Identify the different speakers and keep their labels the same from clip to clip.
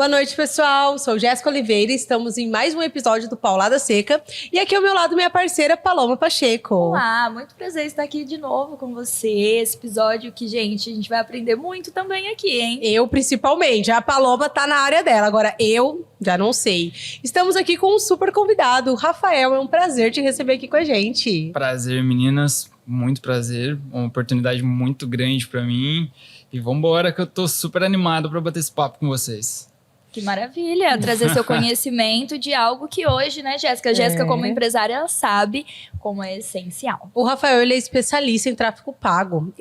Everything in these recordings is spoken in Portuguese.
Speaker 1: Boa noite, pessoal. Sou Jéssica Oliveira e estamos em mais um episódio do Paulada Seca. E aqui ao meu lado, minha parceira Paloma Pacheco.
Speaker 2: Olá, muito prazer estar aqui de novo com você. Esse episódio que, gente, a gente vai aprender muito também aqui, hein?
Speaker 1: Eu, principalmente. A Paloma tá na área dela. Agora, eu já não sei. Estamos aqui com um super convidado, o Rafael. É um prazer te receber aqui com a gente.
Speaker 3: Prazer, meninas. Muito prazer. Uma oportunidade muito grande pra mim. E vambora que eu tô super animado pra bater esse papo com vocês.
Speaker 2: Que maravilha, trazer seu conhecimento de algo que hoje, né, Jéssica? Jéssica, como empresária, ela sabe como é essencial.
Speaker 1: O Rafael, ele é especialista em tráfego pago.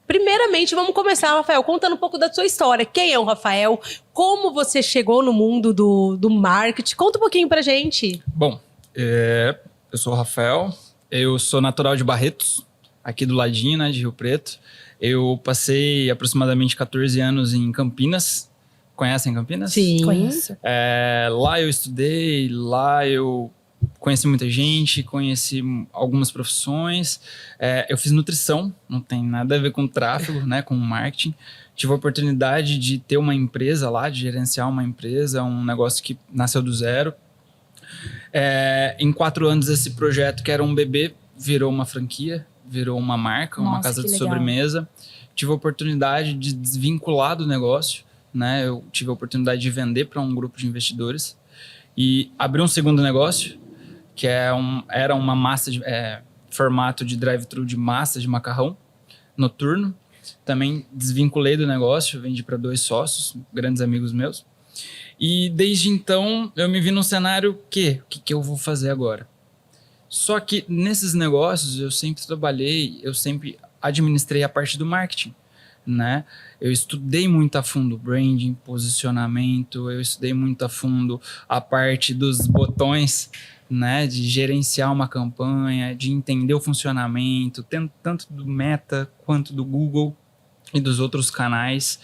Speaker 1: Primeiramente, vamos começar, Rafael, contando um pouco da sua história. Quem é o Rafael? Como você chegou no mundo do marketing? Conta um pouquinho pra gente.
Speaker 3: Bom, eu sou o Rafael. Eu sou natural de Barretos, aqui do ladinho, né, de Rio Preto. Eu passei aproximadamente 14 anos em Campinas. Conhecem Campinas?
Speaker 1: Sim.
Speaker 2: Conheço.
Speaker 3: Lá eu estudei, lá eu conheci muita gente, conheci algumas profissões. Eu fiz nutrição, não tem nada a ver com tráfego, né, com marketing. Tive a oportunidade de ter uma empresa lá, de gerenciar uma empresa, um negócio que nasceu do zero. Em 4 anos, esse projeto, que era um bebê, virou uma franquia, virou uma marca, uma casa de sobremesa. Tive a oportunidade de desvincular do negócio, né? Eu tive a oportunidade de vender para um grupo de investidores e abrir um segundo negócio, que era uma massa de formato de drive-thru de massa de macarrão noturno. Também desvinculei do negócio, vendi para 2 sócios, grandes amigos meus. E desde então eu me vi num cenário o que eu vou fazer agora? Só que nesses negócios eu sempre trabalhei, eu sempre administrei a parte do marketing, né? Eu estudei muito a fundo branding, posicionamento, eu estudei muito a fundo a parte dos botões, né? De gerenciar uma campanha, de entender o funcionamento, tanto do Meta quanto do Google e dos outros canais.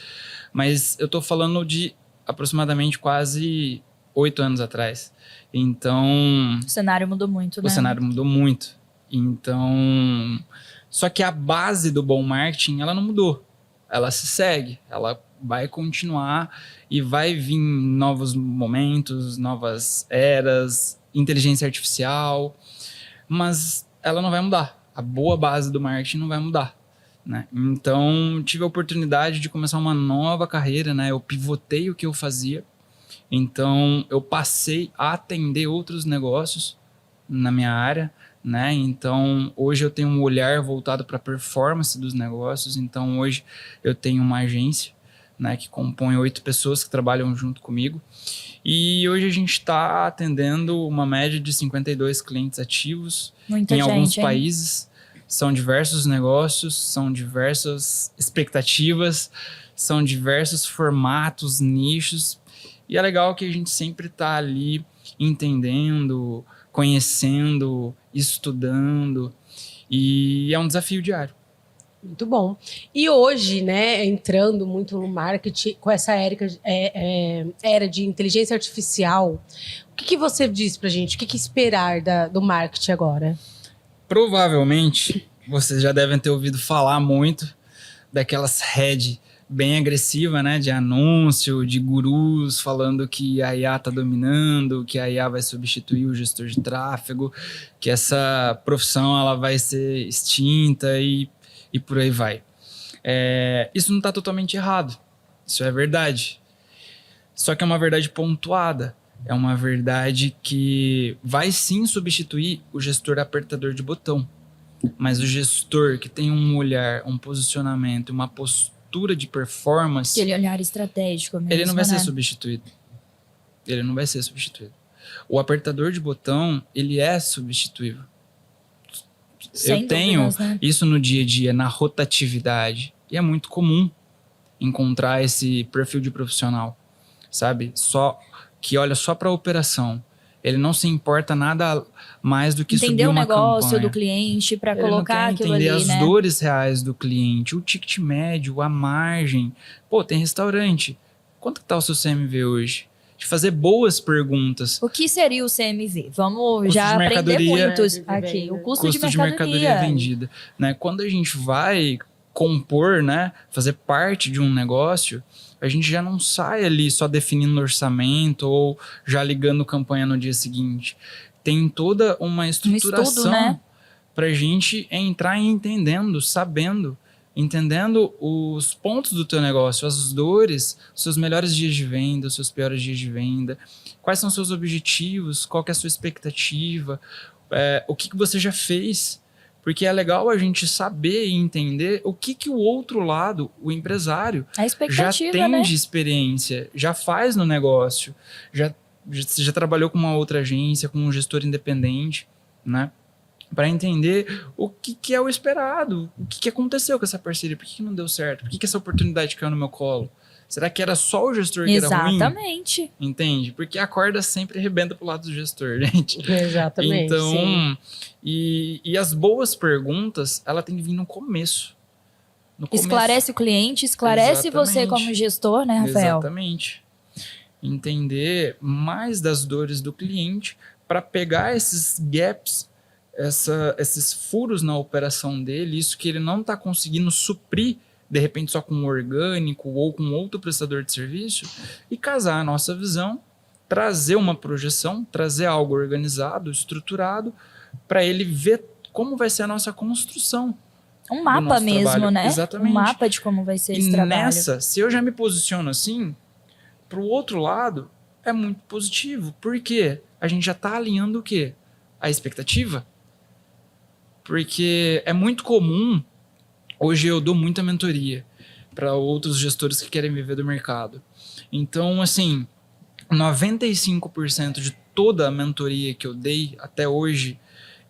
Speaker 3: Mas eu tô falando de aproximadamente quase 8 anos atrás. Então...
Speaker 2: O cenário mudou muito, né?
Speaker 3: O cenário mudou muito. Então... Só que a base do bom marketing, ela não mudou. Ela se segue, ela vai continuar e vai vir novos momentos, novas eras, inteligência artificial, mas ela não vai mudar. A boa base do marketing não vai mudar, né? Então, tive a oportunidade de começar uma nova carreira, né? Eu pivotei o que eu fazia, então eu passei a atender outros negócios na minha área, né? Então, hoje eu tenho um olhar voltado para a performance dos negócios. Então, hoje eu tenho uma agência, né, que compõe 8 pessoas que trabalham junto comigo. E hoje a gente está atendendo uma média de 52 clientes ativos em alguns países. São diversos negócios, são diversas expectativas, são diversos formatos, nichos. E é legal que a gente sempre está ali entendendo, conhecendo, estudando, e é um desafio diário.
Speaker 1: Muito bom. E hoje, né, entrando muito no marketing, com essa era de inteligência artificial, o que você diz pra gente? O que esperar do marketing agora?
Speaker 3: Provavelmente, vocês já devem ter ouvido falar muito daquelas head bem agressiva, né, de anúncio, de gurus falando que a IA tá dominando, que a IA vai substituir o gestor de tráfego, que essa profissão ela vai ser extinta e por aí vai. Isso não tá totalmente errado, isso é verdade. Só que é uma verdade pontuada, é uma verdade que vai sim substituir o gestor apertador de botão, mas o gestor que tem um olhar, um posicionamento, uma postura de performance...
Speaker 2: Aquele olhar estratégico mesmo,
Speaker 3: ele não vai ser substituído. Ele não vai ser substituído. O apertador de botão, ele é substituível. Eu tenho isso no dia a dia, na rotatividade. E é muito comum encontrar esse perfil de profissional, sabe? Que olha só para a operação. Ele não se importa nada mais do que subir uma campanha. Entender o negócio
Speaker 2: do cliente para colocar aquilo ali, né?
Speaker 3: Entender as dores reais do cliente, o ticket médio, a margem. Pô, tem restaurante. Quanto que tá o seu CMV hoje? De fazer boas perguntas.
Speaker 2: O que seria o CMV? Vamos já aprender muitos aqui. O custo de mercadoria
Speaker 3: vendida. Né? Quando a gente vai compor, né, fazer parte de um negócio, A gente já não sai ali só definindo orçamento ou já ligando campanha no dia seguinte. Tem toda uma estruturação,
Speaker 2: né?
Speaker 3: Pra gente entrar entendendo, entendendo os pontos do teu negócio, as dores, os seus melhores dias de venda, os seus piores dias de venda, quais são os seus objetivos, qual que é a sua expectativa, o que você já fez. Porque é legal a gente saber e entender o que o outro lado, o empresário,
Speaker 2: A expectativa,
Speaker 3: já tem
Speaker 2: né?
Speaker 3: de experiência, já faz no negócio, já trabalhou com uma outra agência, com um gestor independente, né? Para entender o que é o esperado, o que aconteceu com essa parceria, por que não deu certo, por que essa oportunidade caiu no meu colo. Será que era só o gestor que era ruim?
Speaker 2: Exatamente.
Speaker 3: Entende? Porque a corda sempre arrebenta pro lado do gestor, gente.
Speaker 1: Exatamente.
Speaker 3: Então,
Speaker 1: sim.
Speaker 3: e as boas perguntas, ela tem que vir no começo.
Speaker 2: Esclarece o cliente, esclarece você
Speaker 3: Exatamente.
Speaker 2: como gestor, né, Rafael?
Speaker 3: Exatamente. Entender mais das dores do cliente para pegar esses gaps, esses furos na operação dele, isso que ele não está conseguindo suprir, de repente só com um orgânico ou com outro prestador de serviço, e casar a nossa visão, trazer uma projeção, trazer algo organizado, estruturado, para ele ver como vai ser a nossa construção.
Speaker 2: Um mapa
Speaker 3: nosso
Speaker 2: mesmo,
Speaker 3: trabalho.
Speaker 2: né?
Speaker 3: Exatamente.
Speaker 2: Um mapa de como vai ser esse
Speaker 3: E
Speaker 2: trabalho.
Speaker 3: nessa, se eu já me posiciono assim, pro outro lado, é muito positivo. Por quê? A gente já tá alinhando o quê? A expectativa. Porque é muito comum, hoje eu dou muita mentoria para outros gestores que querem viver do mercado. Então, assim, 95% de toda a mentoria que eu dei até hoje,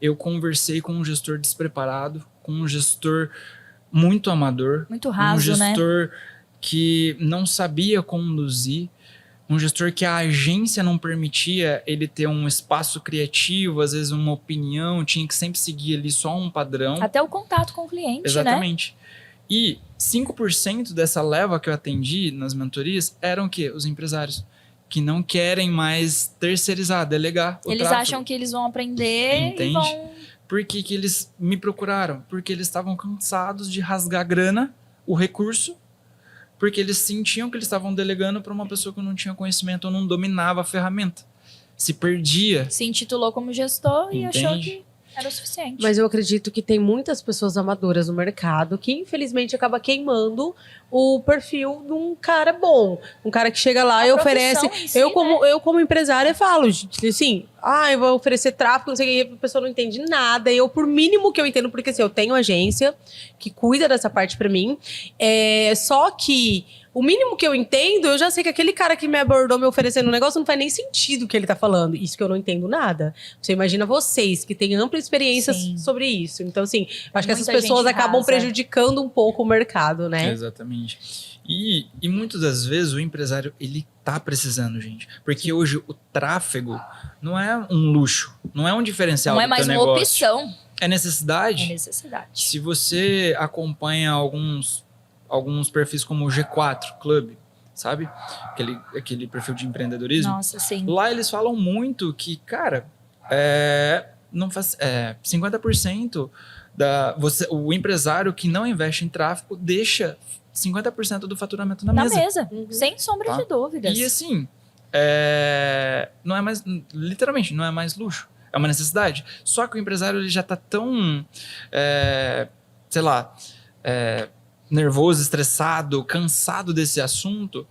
Speaker 3: eu conversei com um gestor despreparado, com um gestor muito amador,
Speaker 2: Muito raso,
Speaker 3: um
Speaker 2: né?
Speaker 3: gestor que não sabia conduzir, um gestor que a agência não permitia ele ter um espaço criativo, às vezes uma opinião, tinha que sempre seguir ali só um padrão.
Speaker 2: Até o contato com o cliente, né?
Speaker 3: Exatamente. E 5% dessa leva que eu atendi nas mentorias eram o quê? Os empresários que não querem mais terceirizar, delegar o
Speaker 2: Eles
Speaker 3: tráfego.
Speaker 2: acham que eles vão aprender
Speaker 3: Entende?
Speaker 2: e vão...
Speaker 3: Por que eles me procuraram? Porque eles estavam cansados de rasgar grana, o recurso, porque eles sentiam que eles estavam delegando para uma pessoa que não tinha conhecimento ou não dominava a ferramenta. Se perdia.
Speaker 2: Se intitulou como gestor e achou
Speaker 3: Entende?
Speaker 2: que era o suficiente.
Speaker 1: Mas eu acredito que tem muitas pessoas amadoras no mercado que, infelizmente, acaba queimando o perfil de um cara bom. Um cara que chega lá
Speaker 2: A
Speaker 1: e oferece.
Speaker 2: profissão em si,
Speaker 1: Eu, como empresária, falo assim: eu vou oferecer tráfego, não sei o que, a pessoa não entende nada. E eu, por mínimo que eu entendo, porque assim, eu tenho agência que cuida dessa parte pra mim. Só que o mínimo que eu entendo, eu já sei que aquele cara que me abordou me oferecendo um negócio não faz nem sentido o que ele tá falando. Isso que eu não entendo nada. Você imagina vocês que têm ampla experiência
Speaker 2: Sim.
Speaker 1: sobre isso. Então, assim, acho que essas
Speaker 2: Muita
Speaker 1: pessoas
Speaker 2: gente
Speaker 1: acabam
Speaker 2: rasa.
Speaker 1: prejudicando um pouco o mercado, né?
Speaker 3: Exatamente. E muitas das vezes o empresário, ele tá precisando, gente. Porque hoje o tráfego não é um luxo, não é um diferencial
Speaker 2: Não é
Speaker 3: do
Speaker 2: mais
Speaker 3: teu
Speaker 2: uma
Speaker 3: negócio.
Speaker 2: opção.
Speaker 3: É necessidade.
Speaker 2: É necessidade.
Speaker 3: Se você acompanha alguns perfis como o G4 Club, sabe? Aquele perfil de empreendedorismo.
Speaker 2: Nossa, sim.
Speaker 3: Lá eles falam muito que, cara, não faz 50% o empresário que não investe em tráfego deixa 50% do faturamento na mesa.
Speaker 1: Uhum.
Speaker 2: Sem sombra
Speaker 3: Tá.
Speaker 2: de dúvidas.
Speaker 3: E assim, não é mais, literalmente, não é mais luxo. É uma necessidade. Só que o empresário ele já tá tão, nervoso, estressado, cansado desse assunto,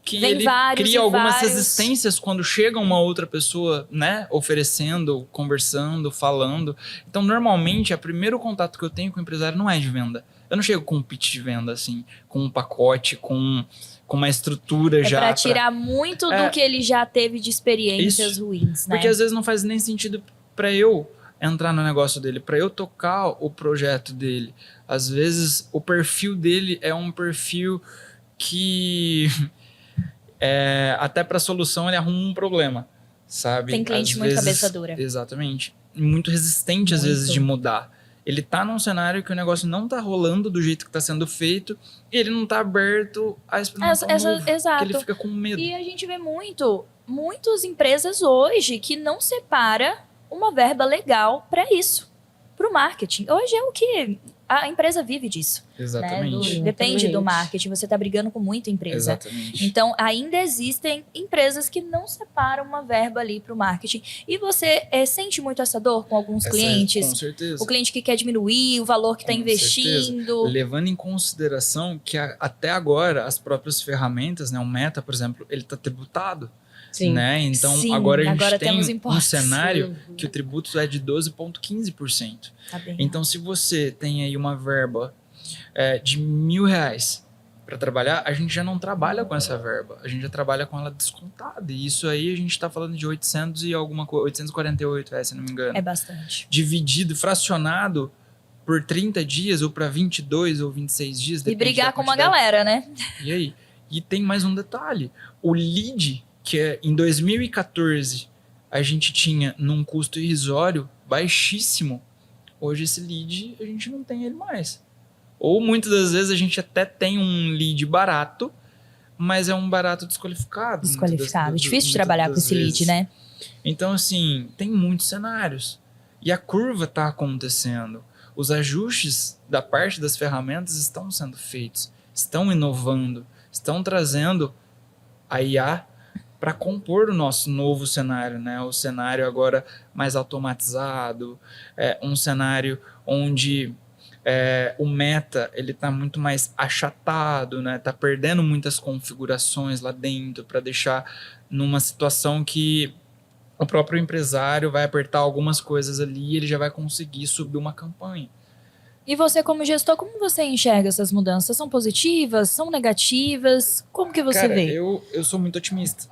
Speaker 3: que
Speaker 2: Vem
Speaker 3: ele
Speaker 2: vários
Speaker 3: cria
Speaker 2: e
Speaker 3: algumas
Speaker 2: vários.
Speaker 3: resistências quando chega uma outra pessoa, né, oferecendo, conversando, falando. Então, normalmente, o primeiro contato que eu tenho com o empresário não é de venda. Eu não chego com um pitch de venda, assim, com um pacote, com uma estrutura já.
Speaker 2: Pra tirar muito do que ele já teve de experiências
Speaker 3: Isso.
Speaker 2: ruins, né?
Speaker 3: Porque às vezes não faz nem sentido para eu entrar no negócio dele, para eu tocar o projeto dele. Às vezes o perfil dele é um perfil que até para solução ele arruma um problema, sabe?
Speaker 2: Tem cliente
Speaker 3: Às
Speaker 2: muito
Speaker 3: vezes,
Speaker 2: cabeça dura.
Speaker 3: Exatamente. Muito resistente às
Speaker 2: Muito.
Speaker 3: vezes de mudar. Ele tá num cenário que o negócio não tá rolando do jeito que tá sendo feito e ele não tá aberto a experimentar um novo,
Speaker 2: exato.
Speaker 3: que ele fica com medo.
Speaker 2: E a gente vê muitas empresas hoje que não separa uma verba legal para isso, para o marketing. Hoje é o que A empresa vive disso.
Speaker 3: Exatamente.
Speaker 2: Né? Depende do marketing. Você está brigando com muita empresa.
Speaker 3: Exatamente.
Speaker 2: Então, ainda existem empresas que não separam uma verba ali para o marketing. E você sente muito essa dor com alguns clientes?
Speaker 3: Com certeza.
Speaker 2: O cliente que quer diminuir o valor que está investindo.
Speaker 3: Certeza. Levando em consideração que até agora as próprias ferramentas, né, o Meta, por exemplo, ele está tributado.
Speaker 1: Sim.
Speaker 3: Né? Então,
Speaker 2: Sim,
Speaker 3: agora a gente tem um
Speaker 2: impostos.
Speaker 3: cenário que o tributo é de 12,15%.
Speaker 2: Tá bem.
Speaker 3: Então, se você tem aí uma verba de R$1.000 para trabalhar, a gente já não trabalha com essa verba. A gente já trabalha com ela descontada. E isso aí a gente está falando de 800 e alguma coisa, 848, se não me engano.
Speaker 2: É bastante.
Speaker 3: Dividido, fracionado por 30 dias ou para 22 ou 26 dias.
Speaker 2: E brigar com uma galera, né?
Speaker 3: E aí? E tem mais um detalhe. O lead, que em 2014 a gente tinha num custo irrisório baixíssimo, hoje esse lead a gente não tem ele mais. Ou muitas das vezes a gente até tem um lead barato, mas é um barato desqualificado.
Speaker 2: Desqualificado. Difícil de trabalhar com esse lead, né?
Speaker 3: Então, assim, tem muitos cenários. E a curva está acontecendo. Os ajustes da parte das ferramentas estão sendo feitos, estão inovando, estão trazendo a IA para compor o nosso novo cenário, né? O cenário agora mais automatizado, um cenário onde o meta ele está muito mais achatado, né? Tá perdendo muitas configurações lá dentro para deixar numa situação que o próprio empresário vai apertar algumas coisas ali e ele já vai conseguir subir uma campanha.
Speaker 2: E você, como gestor, como você enxerga essas mudanças? São positivas? São negativas? Como que você vê?
Speaker 3: Eu sou muito otimista.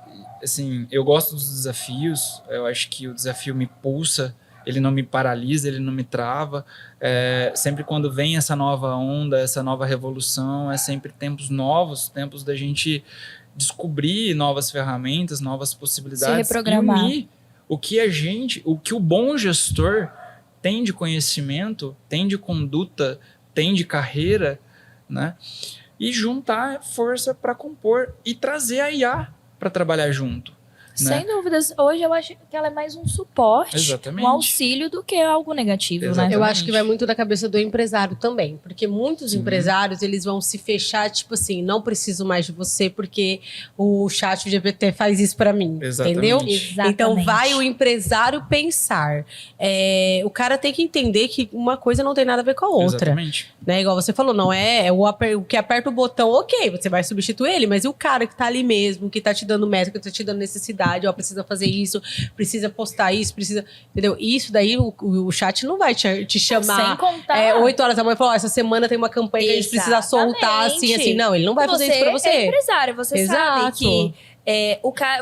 Speaker 3: Assim, eu gosto dos desafios. Eu acho que o desafio me pulsa. Ele não me paralisa, ele não me trava. Sempre quando vem essa nova onda, essa nova revolução, é sempre tempos novos, tempos da gente descobrir novas ferramentas, novas possibilidades.
Speaker 2: Se reprogramar.
Speaker 3: E unir o que o bom gestor tem de conhecimento, tem de conduta, tem de carreira, né? E juntar força para compor e trazer a IA para trabalhar junto.
Speaker 2: Sem dúvidas. Hoje eu acho que ela é mais um suporte,
Speaker 3: Exatamente.
Speaker 2: um auxílio do que algo negativo,
Speaker 3: Exatamente.
Speaker 2: né?
Speaker 1: Eu acho que vai muito da cabeça do empresário também, porque muitos empresários, eles vão se fechar, tipo assim, não preciso mais de você porque o chat GPT faz isso pra mim,
Speaker 3: Exatamente.
Speaker 1: entendeu?
Speaker 2: Exatamente.
Speaker 1: Então vai o empresário pensar. O cara tem que entender que uma coisa não tem nada a ver com a outra.
Speaker 3: Exatamente.
Speaker 1: Né? Igual você falou, não é o que aperta o botão, ok, você vai substituir ele, mas e o cara que tá ali mesmo, que tá te dando métrica, que tá te dando necessidade, ó, precisa fazer isso, precisa postar isso, precisa, entendeu? Isso daí o chat não vai te chamar
Speaker 2: Sem contar.
Speaker 1: 8 horas da manhã e falar, ó, essa semana tem uma campanha que a gente precisa soltar, assim, não, ele não vai fazer isso pra você.
Speaker 2: Você é empresário, você sabe
Speaker 1: Exato.
Speaker 2: que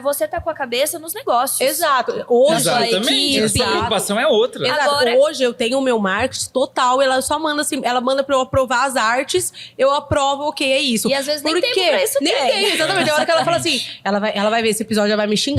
Speaker 2: você tá com a cabeça nos negócios.
Speaker 1: Exato. Hoje,
Speaker 3: Exatamente. A sua preocupação é outra.
Speaker 1: Exato.
Speaker 2: Agora-
Speaker 1: Hoje eu tenho o meu marketing total, ela só manda assim, ela manda pra eu aprovar as artes, eu aprovo, ok, é isso.
Speaker 2: E às vezes nem
Speaker 1: Por
Speaker 2: tempo
Speaker 1: quê?
Speaker 2: pra isso
Speaker 1: Nem tem, exatamente. A hora que ela fala assim, ela vai ver esse episódio, ela vai me xingar.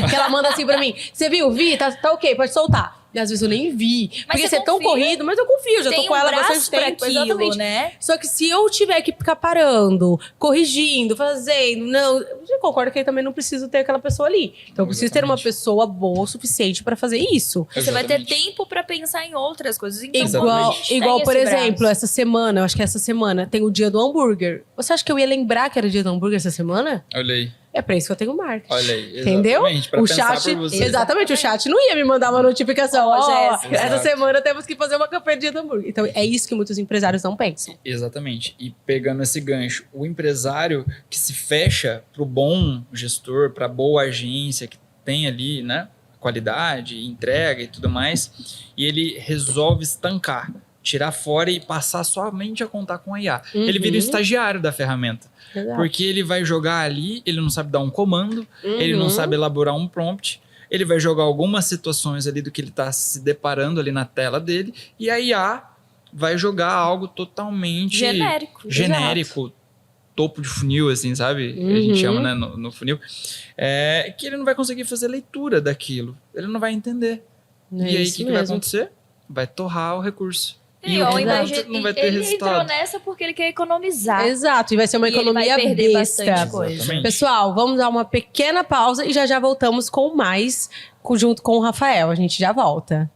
Speaker 1: Porque ela manda assim pra mim, você viu? Vi? Tá ok, pode soltar. E às vezes eu nem vi. Porque
Speaker 2: você
Speaker 1: você é tão
Speaker 2: confia?
Speaker 1: corrido, mas eu confio, já
Speaker 2: Tem
Speaker 1: tô com ela há
Speaker 2: braço
Speaker 1: bastante
Speaker 2: pra
Speaker 1: tempo.
Speaker 2: aquilo,
Speaker 1: Exatamente.
Speaker 2: né?
Speaker 1: Só que se eu tiver que ficar parando, corrigindo, fazendo, não, eu concordo que eu também não preciso ter aquela pessoa ali. Então eu preciso ter uma pessoa boa o suficiente pra fazer isso.
Speaker 2: Você vai ter
Speaker 3: Exatamente.
Speaker 2: tempo pra pensar em outras coisas. Então,
Speaker 3: Exatamente.
Speaker 2: quando a gente tem
Speaker 1: Igual, por
Speaker 2: esse
Speaker 1: exemplo,
Speaker 2: braço-
Speaker 1: essa semana, eu acho que essa semana tem o dia do hambúrguer. Você acha que eu ia lembrar que era o dia do hambúrguer essa semana?
Speaker 3: Olha aí.
Speaker 1: É pra isso que eu tenho marketing.
Speaker 3: Olha aí.
Speaker 1: Entendeu?
Speaker 3: Exatamente, pra
Speaker 1: O
Speaker 3: pensar
Speaker 1: chat,
Speaker 3: por você.
Speaker 1: exatamente, o chat não ia me mandar uma notificação.
Speaker 2: Ó,
Speaker 1: Ó,
Speaker 2: Jéssica.
Speaker 1: essa
Speaker 3: Exato.
Speaker 1: semana temos que fazer uma campanha de dia do hambúrguer. Então é isso que muitos empresários não pensam.
Speaker 3: Exatamente. E pegando esse gancho, o empresário que se fecha para o bom gestor, para a boa agência que tem ali, né, qualidade, entrega e tudo mais, e ele resolve estancar, tirar fora e passar somente a contar com a IA. Ele vira o estagiário da ferramenta.
Speaker 1: Exato.
Speaker 3: Porque ele vai jogar ali, ele não sabe dar um comando, ele não sabe elaborar um prompt, ele vai jogar algumas situações ali do que ele está se deparando ali na tela dele, e a IA vai jogar algo totalmente
Speaker 2: genérico.
Speaker 3: topo de funil, assim, sabe? A gente chama, né, no funil. Que ele não vai conseguir fazer leitura daquilo. Ele não vai entender.
Speaker 1: É
Speaker 3: e aí, o
Speaker 1: isso
Speaker 3: que vai
Speaker 1: mesmo.
Speaker 3: acontecer? Vai torrar o recurso.
Speaker 2: E
Speaker 3: o
Speaker 2: ao invés
Speaker 3: cliente
Speaker 2: de,
Speaker 3: não vai ter
Speaker 2: ele entrou
Speaker 3: resultado.
Speaker 2: nessa porque ele quer economizar.
Speaker 1: Exato, e vai ser uma
Speaker 2: E ele vai
Speaker 1: economia
Speaker 2: perder
Speaker 1: besta.
Speaker 2: bastante coisa.
Speaker 3: Exatamente.
Speaker 1: Pessoal, vamos dar uma pequena pausa e já voltamos com mais, junto com o Rafael. A gente já volta.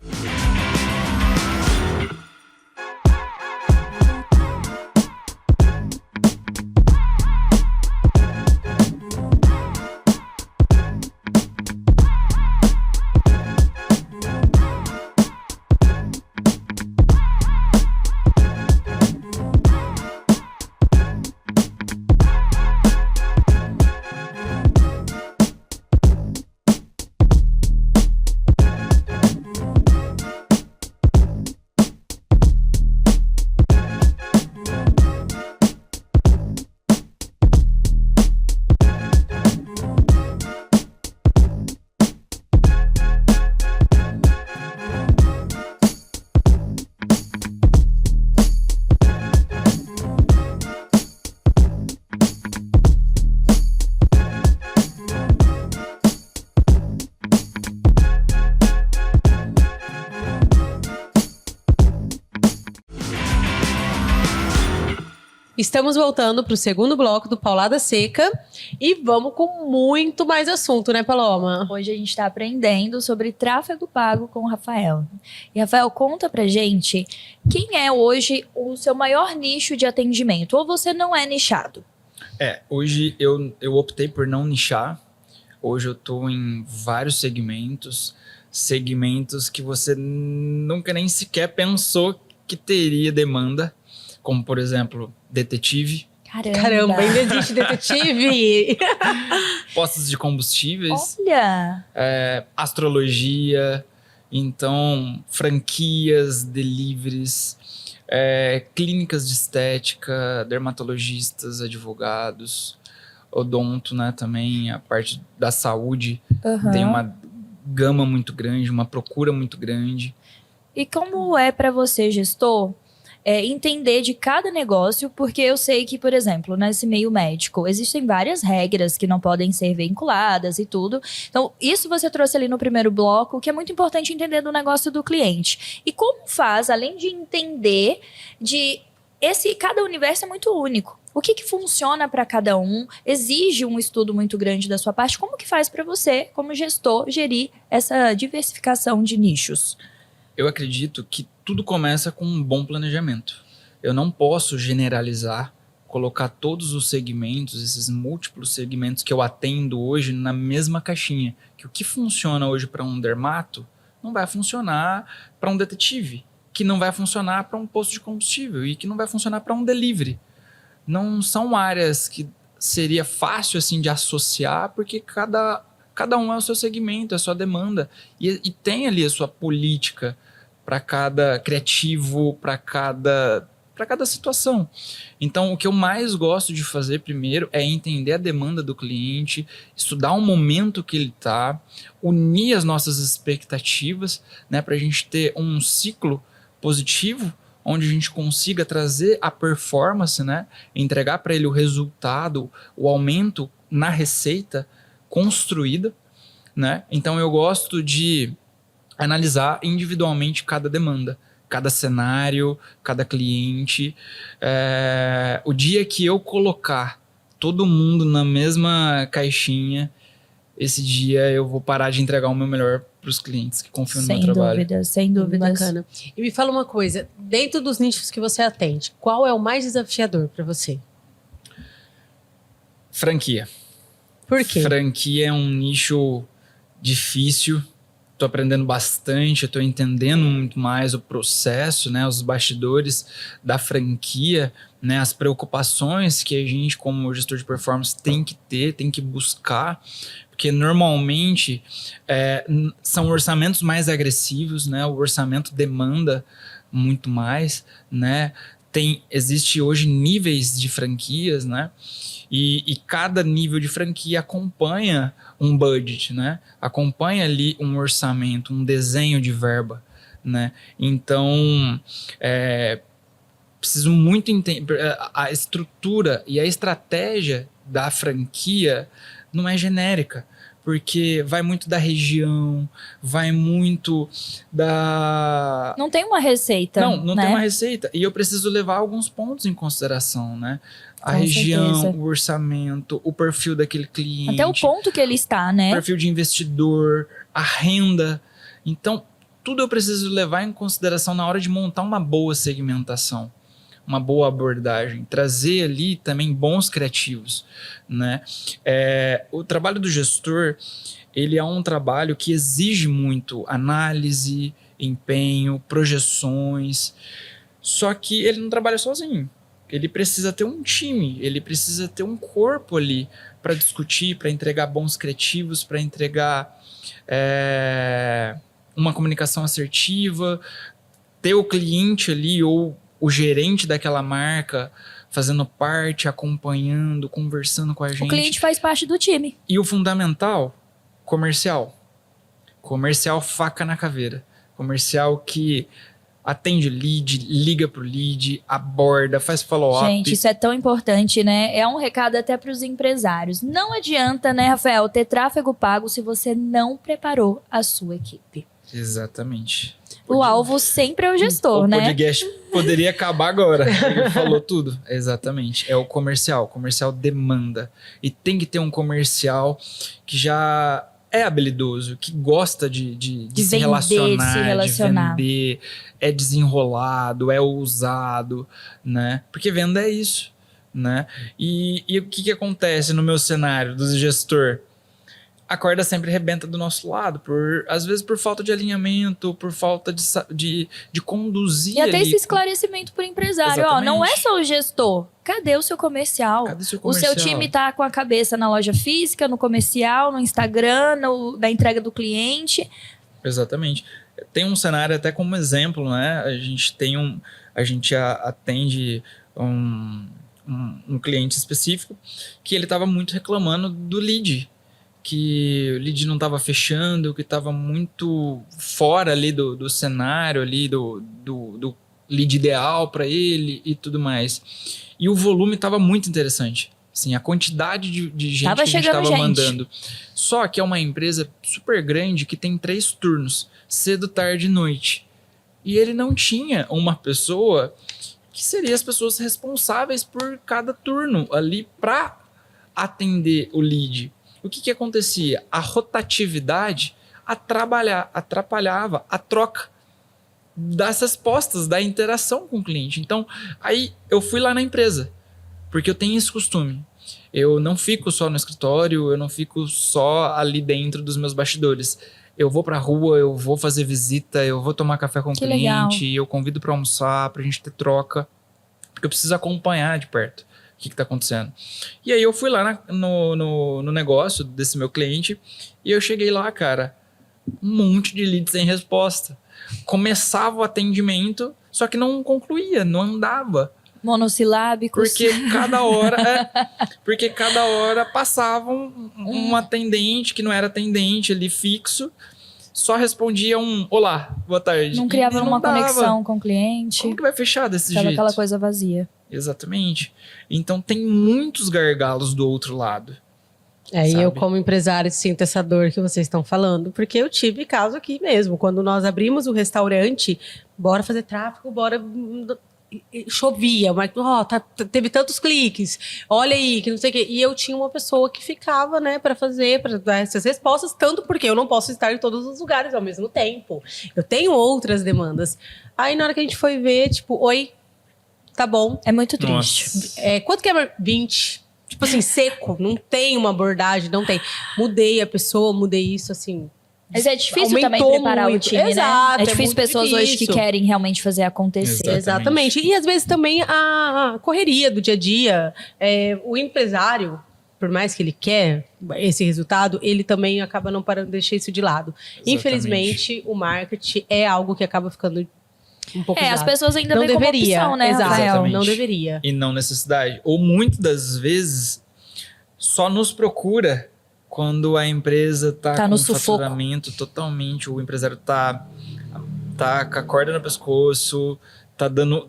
Speaker 1: Estamos voltando para o segundo bloco do Paulada Seca e vamos com muito mais assunto, né, Paloma?
Speaker 2: Hoje a gente está aprendendo sobre tráfego pago com o Rafael. E, Rafael, conta pra gente quem é hoje o seu maior nicho de atendimento, ou você não é nichado?
Speaker 3: Hoje eu optei por não nichar. Hoje eu estou em vários segmentos que você nunca nem sequer pensou que teria demanda, como, por exemplo, detetive.
Speaker 1: Caramba, ainda existe detetive!
Speaker 3: Postos de combustíveis.
Speaker 2: Olha!
Speaker 3: Astrologia. Então, franquias, deliveries, clínicas de estética, dermatologistas, advogados, odonto, né? Também a parte da saúde tem uma gama muito grande, uma procura muito grande.
Speaker 2: E como é para você, gestor, entender de cada negócio? Porque eu sei que, por exemplo, nesse meio médico, existem várias regras que não podem ser vinculadas e tudo. Então, isso você trouxe ali no primeiro bloco, que é muito importante entender do negócio do cliente. E como faz, além de entender cada universo é muito único. O que funciona para cada um? Exige um estudo muito grande da sua parte. Como que faz para você, como gestor, gerir essa diversificação de nichos?
Speaker 3: Eu acredito que tudo começa com um bom planejamento. Eu não posso generalizar, colocar todos os segmentos, esses múltiplos segmentos que eu atendo hoje na mesma caixinha. Que o que funciona hoje para um dermato não vai funcionar para um detetive, que não vai funcionar para um posto de combustível e que não vai funcionar para um delivery. Não são áreas que seria fácil assim de associar, porque cada um é o seu segmento, é a sua demanda. E tem ali a sua política para cada criativo, para cada situação. Então, o que eu mais gosto de fazer primeiro é entender a demanda do cliente, estudar o momento que ele está, unir as nossas expectativas, né, para a gente ter um ciclo positivo, onde a gente consiga trazer a performance, né, entregar para ele o resultado, o aumento na receita construída, né? Então eu gosto de analisar individualmente cada demanda, cada cenário, cada cliente. O dia que eu colocar todo mundo na mesma caixinha, esse dia eu vou parar de entregar o meu melhor para os clientes que confiam no meu trabalho.
Speaker 2: Sem dúvidas.
Speaker 1: Bacana. E me fala uma coisa, dentro dos nichos que você atende, qual é o mais desafiador para você?
Speaker 3: Franquia.
Speaker 1: Por quê?
Speaker 3: Franquia é um nicho difícil. Estou aprendendo bastante, estou entendendo muito mais o processo, né, os bastidores da franquia, né, as preocupações que a gente, como gestor de performance, tem que ter, tem que buscar, porque normalmente são orçamentos mais agressivos, né, o orçamento demanda muito mais, né, existe hoje níveis de franquias, né, e cada nível de franquia acompanha um budget, né? Acompanha ali um orçamento, um desenho de verba, né? Então, preciso muito entender a estrutura e a estratégia da franquia não é genérica, porque vai muito da região, vai muito da...
Speaker 2: Não tem uma receita,
Speaker 3: Não
Speaker 2: né?
Speaker 3: tem uma receita. E eu preciso levar alguns pontos em consideração, né? A
Speaker 2: Com
Speaker 3: região,
Speaker 2: certeza.
Speaker 3: o orçamento, o perfil daquele cliente.
Speaker 2: Até o ponto que ele está, né?
Speaker 3: O perfil de investidor, a renda. Então, tudo eu preciso levar em consideração na hora de montar uma boa segmentação, uma boa abordagem, trazer ali também bons criativos, né? O trabalho do gestor, ele é um trabalho que exige muito análise, empenho, projeções, só que ele não trabalha sozinho. Ele precisa ter um time, ele precisa ter um corpo ali para discutir, para entregar bons criativos, para entregar uma comunicação assertiva, ter o cliente ali ou o gerente daquela marca fazendo parte, acompanhando, conversando com a gente.
Speaker 2: O cliente faz parte do time.
Speaker 3: E o fundamental, comercial. Comercial faca na caveira. Comercial que atende lead, liga pro lead, aborda, faz follow-up.
Speaker 2: Gente, isso é tão importante, né? É um recado até para os empresários. Não adianta, né, Rafael, ter tráfego pago se você não preparou a sua equipe.
Speaker 3: Exatamente.
Speaker 2: O alvo sempre é o gestor,
Speaker 3: O
Speaker 2: né?
Speaker 3: podcast poderia acabar agora. Ele falou tudo. Exatamente. É o comercial. O comercial demanda. E tem que ter um comercial que já é habilidoso, que gosta de se
Speaker 2: vender,
Speaker 3: relacionar,
Speaker 2: de se relacionar.
Speaker 3: de vender, é desenrolado, é ousado, né? Porque venda é isso, né? E o que acontece no meu cenário do gestor? A corda sempre arrebenta do nosso lado, às vezes por falta de alinhamento, por falta de conduzir.
Speaker 2: E até
Speaker 3: ali.
Speaker 2: esse esclarecimento para o empresário. Ó, não é só o gestor. Cadê o seu comercial?
Speaker 3: Cadê seu
Speaker 2: O
Speaker 3: comercial?
Speaker 2: seu time tá com a cabeça na loja física, no comercial, no Instagram, na entrega do cliente.
Speaker 3: Exatamente. Tem um cenário até como exemplo, né? A gente atende um cliente específico que ele estava muito reclamando do lead. Que o lead não estava fechando, que estava muito fora ali do cenário, ali do lead ideal para ele e tudo mais. E o volume estava muito interessante. Assim, a quantidade de gente que a gente estava mandando. Só que é uma empresa super grande que tem 3 turnos, cedo, tarde e noite. E ele não tinha uma pessoa que seria as pessoas responsáveis por cada turno ali para atender o lead. O que acontecia? A rotatividade atrapalhava a troca das respostas, da interação com o cliente. Então, aí eu fui lá na empresa, porque eu tenho esse costume. Eu não fico só no escritório, eu não fico só ali dentro dos meus bastidores. Eu vou pra rua, eu vou fazer visita, eu vou tomar café com o cliente, eu convido para almoçar, pra gente ter troca, porque eu preciso acompanhar de perto o que está acontecendo. E aí eu fui lá no negócio desse meu cliente e eu cheguei lá, cara, um monte de leads sem resposta. Começava o atendimento, só que não concluía, não andava.
Speaker 2: Monossilábicos.
Speaker 3: Porque cada hora passava um atendente que não era atendente ali fixo, só respondia um olá, boa tarde.
Speaker 2: Não criava uma conexão com o cliente.
Speaker 3: Como que vai fechar desse jeito?
Speaker 2: Aquela coisa vazia.
Speaker 3: Exatamente. Então tem muitos gargalos do outro lado.
Speaker 1: E eu, como empresário, sinto essa dor que vocês estão falando, porque eu tive caso aqui mesmo. Quando nós abrimos o restaurante, bora fazer tráfego, bora. Chovia, mas teve tantos cliques, olha aí, que não sei o quê. E eu tinha uma pessoa que ficava, né, para dar essas respostas, tanto porque eu não posso estar em todos os lugares ao mesmo tempo. Eu tenho outras demandas. Aí, na hora que a gente foi ver, tipo, oi. Tá bom.
Speaker 2: É muito triste.
Speaker 1: Quanto que é 20? Tipo assim, seco. Não tem uma abordagem, não tem. Mudei a pessoa, mudei isso, assim.
Speaker 2: Mas é difícil também preparar o time,
Speaker 1: exato,
Speaker 2: né? É difícil pessoas hoje que querem realmente fazer acontecer.
Speaker 1: Exatamente. E às vezes também a correria do dia a dia. O empresário, por mais que ele quer esse resultado, ele também acaba não parando de deixar isso de lado. Exatamente. Infelizmente, o marketing é algo que acaba ficando um pouco
Speaker 2: as pessoas ainda
Speaker 1: não
Speaker 2: veem como
Speaker 1: deveria,
Speaker 2: opção, né,
Speaker 1: exato,
Speaker 2: Rafael?
Speaker 1: Não deveria.
Speaker 3: E não necessidade. Ou muitas das vezes só nos procura quando a empresa tá com
Speaker 2: no
Speaker 3: faturamento totalmente, o empresário tá com a corda no pescoço,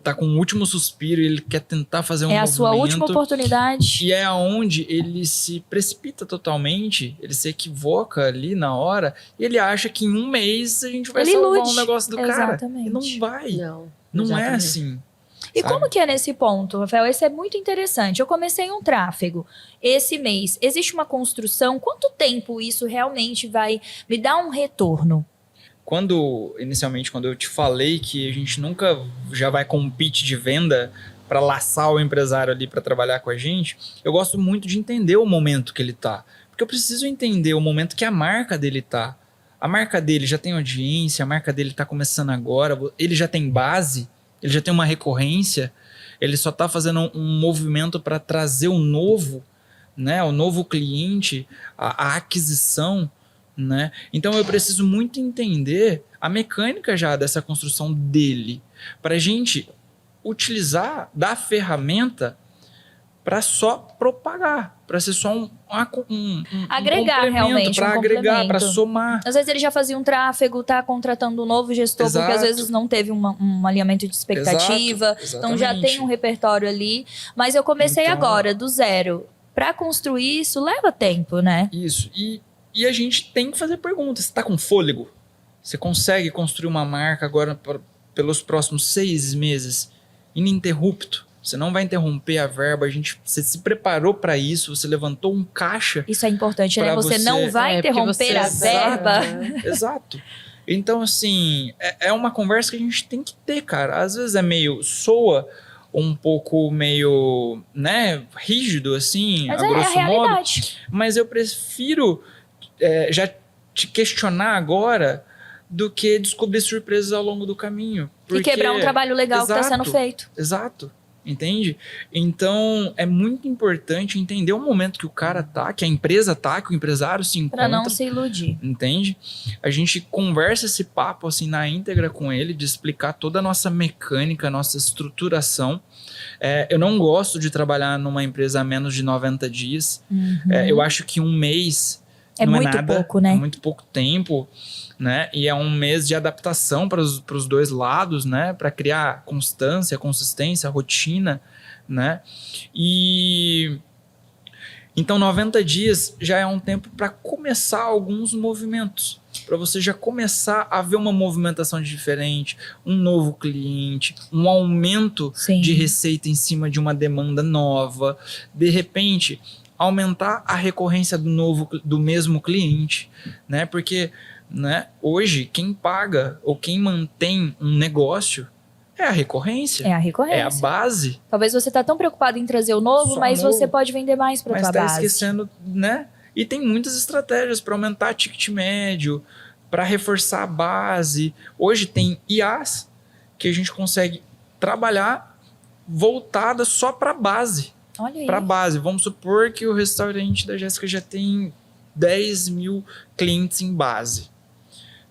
Speaker 3: tá com o último suspiro e ele quer tentar fazer um movimento.
Speaker 2: É a sua última oportunidade.
Speaker 3: E é onde ele se precipita totalmente, ele se equivoca ali na hora e ele acha que em um mês a gente vai salvar um negócio do cara. E não vai. Não é assim.
Speaker 2: E como que é nesse ponto, Rafael? Esse é muito interessante. Eu comecei um tráfego esse mês. Existe uma construção? Quanto tempo isso realmente vai me dar um retorno?
Speaker 3: Inicialmente, quando eu te falei que a gente nunca já vai com um pitch de venda para laçar o empresário ali para trabalhar com a gente, eu gosto muito de entender o momento que ele tá. Porque eu preciso entender o momento que a marca dele tá. A marca dele já tem audiência, a marca dele tá começando agora, ele já tem base, ele já tem uma recorrência, ele só está fazendo um movimento para trazer o novo, né, o novo cliente, a aquisição, né? Então eu preciso muito entender a mecânica já dessa construção dele, para a gente utilizar da ferramenta para só propagar, para ser só um
Speaker 2: agregar realmente,
Speaker 3: para agregar, para somar.
Speaker 2: Às vezes ele já fazia um tráfego, tá contratando um novo gestor,
Speaker 3: Exato.
Speaker 2: Porque às vezes não teve um alinhamento de expectativa, então já tem um repertório ali. Mas eu comecei agora, do zero. Para construir isso leva tempo, né?
Speaker 3: Isso, e a gente tem que fazer perguntas. Você tá com fôlego? Você consegue construir uma marca agora pelos próximos 6 meses, ininterrupto. Você não vai interromper a verba, você se preparou para isso, você levantou um caixa.
Speaker 2: Isso é importante, né?
Speaker 3: Pra
Speaker 2: Você não vai interromper a verba.
Speaker 3: Exato. Então, assim, é uma conversa que a gente tem que ter, cara. Às vezes soa um pouco meio, né, rígido, assim,
Speaker 2: Mas
Speaker 3: a grosso
Speaker 2: a
Speaker 3: modo.
Speaker 2: realidade.
Speaker 3: Mas eu prefiro já te questionar agora do que descobrir surpresas ao longo do caminho.
Speaker 2: E quebrar um trabalho legal que está sendo feito.
Speaker 3: Exato. Entende? Então, é muito importante entender o momento que o cara tá, que a empresa tá, que o empresário se encontra.
Speaker 2: Para não se iludir.
Speaker 3: Entende? A gente conversa esse papo assim na íntegra com ele, de explicar toda a nossa mecânica, a nossa estruturação. Eu não gosto de trabalhar numa empresa há menos de 90 dias. Eu acho que um mês não
Speaker 2: muito
Speaker 3: é nada,
Speaker 2: pouco, né?
Speaker 3: É muito pouco tempo. Né? E é um mês de adaptação para os dois lados, né? Para criar constância, consistência, rotina, né? E então 90 dias já é um tempo para começar alguns movimentos, para você já começar a ver uma movimentação diferente, um novo cliente, um aumento de receita em cima de uma demanda nova, de repente aumentar a recorrência do mesmo cliente, né? Porque né? Hoje, quem paga ou quem mantém um negócio é a recorrência.
Speaker 2: É a recorrência.
Speaker 3: É a base.
Speaker 2: Talvez você tá tão preocupado em trazer o novo, mas você pode vender mais para tua base.
Speaker 3: Mas tá esquecendo, né? E tem muitas estratégias para aumentar ticket médio, para reforçar a base. Hoje tem IAs que a gente consegue trabalhar voltada só para base.
Speaker 2: Olha aí.
Speaker 3: Para base. Vamos supor que o restaurante da Jéssica já tem 10 mil clientes em base.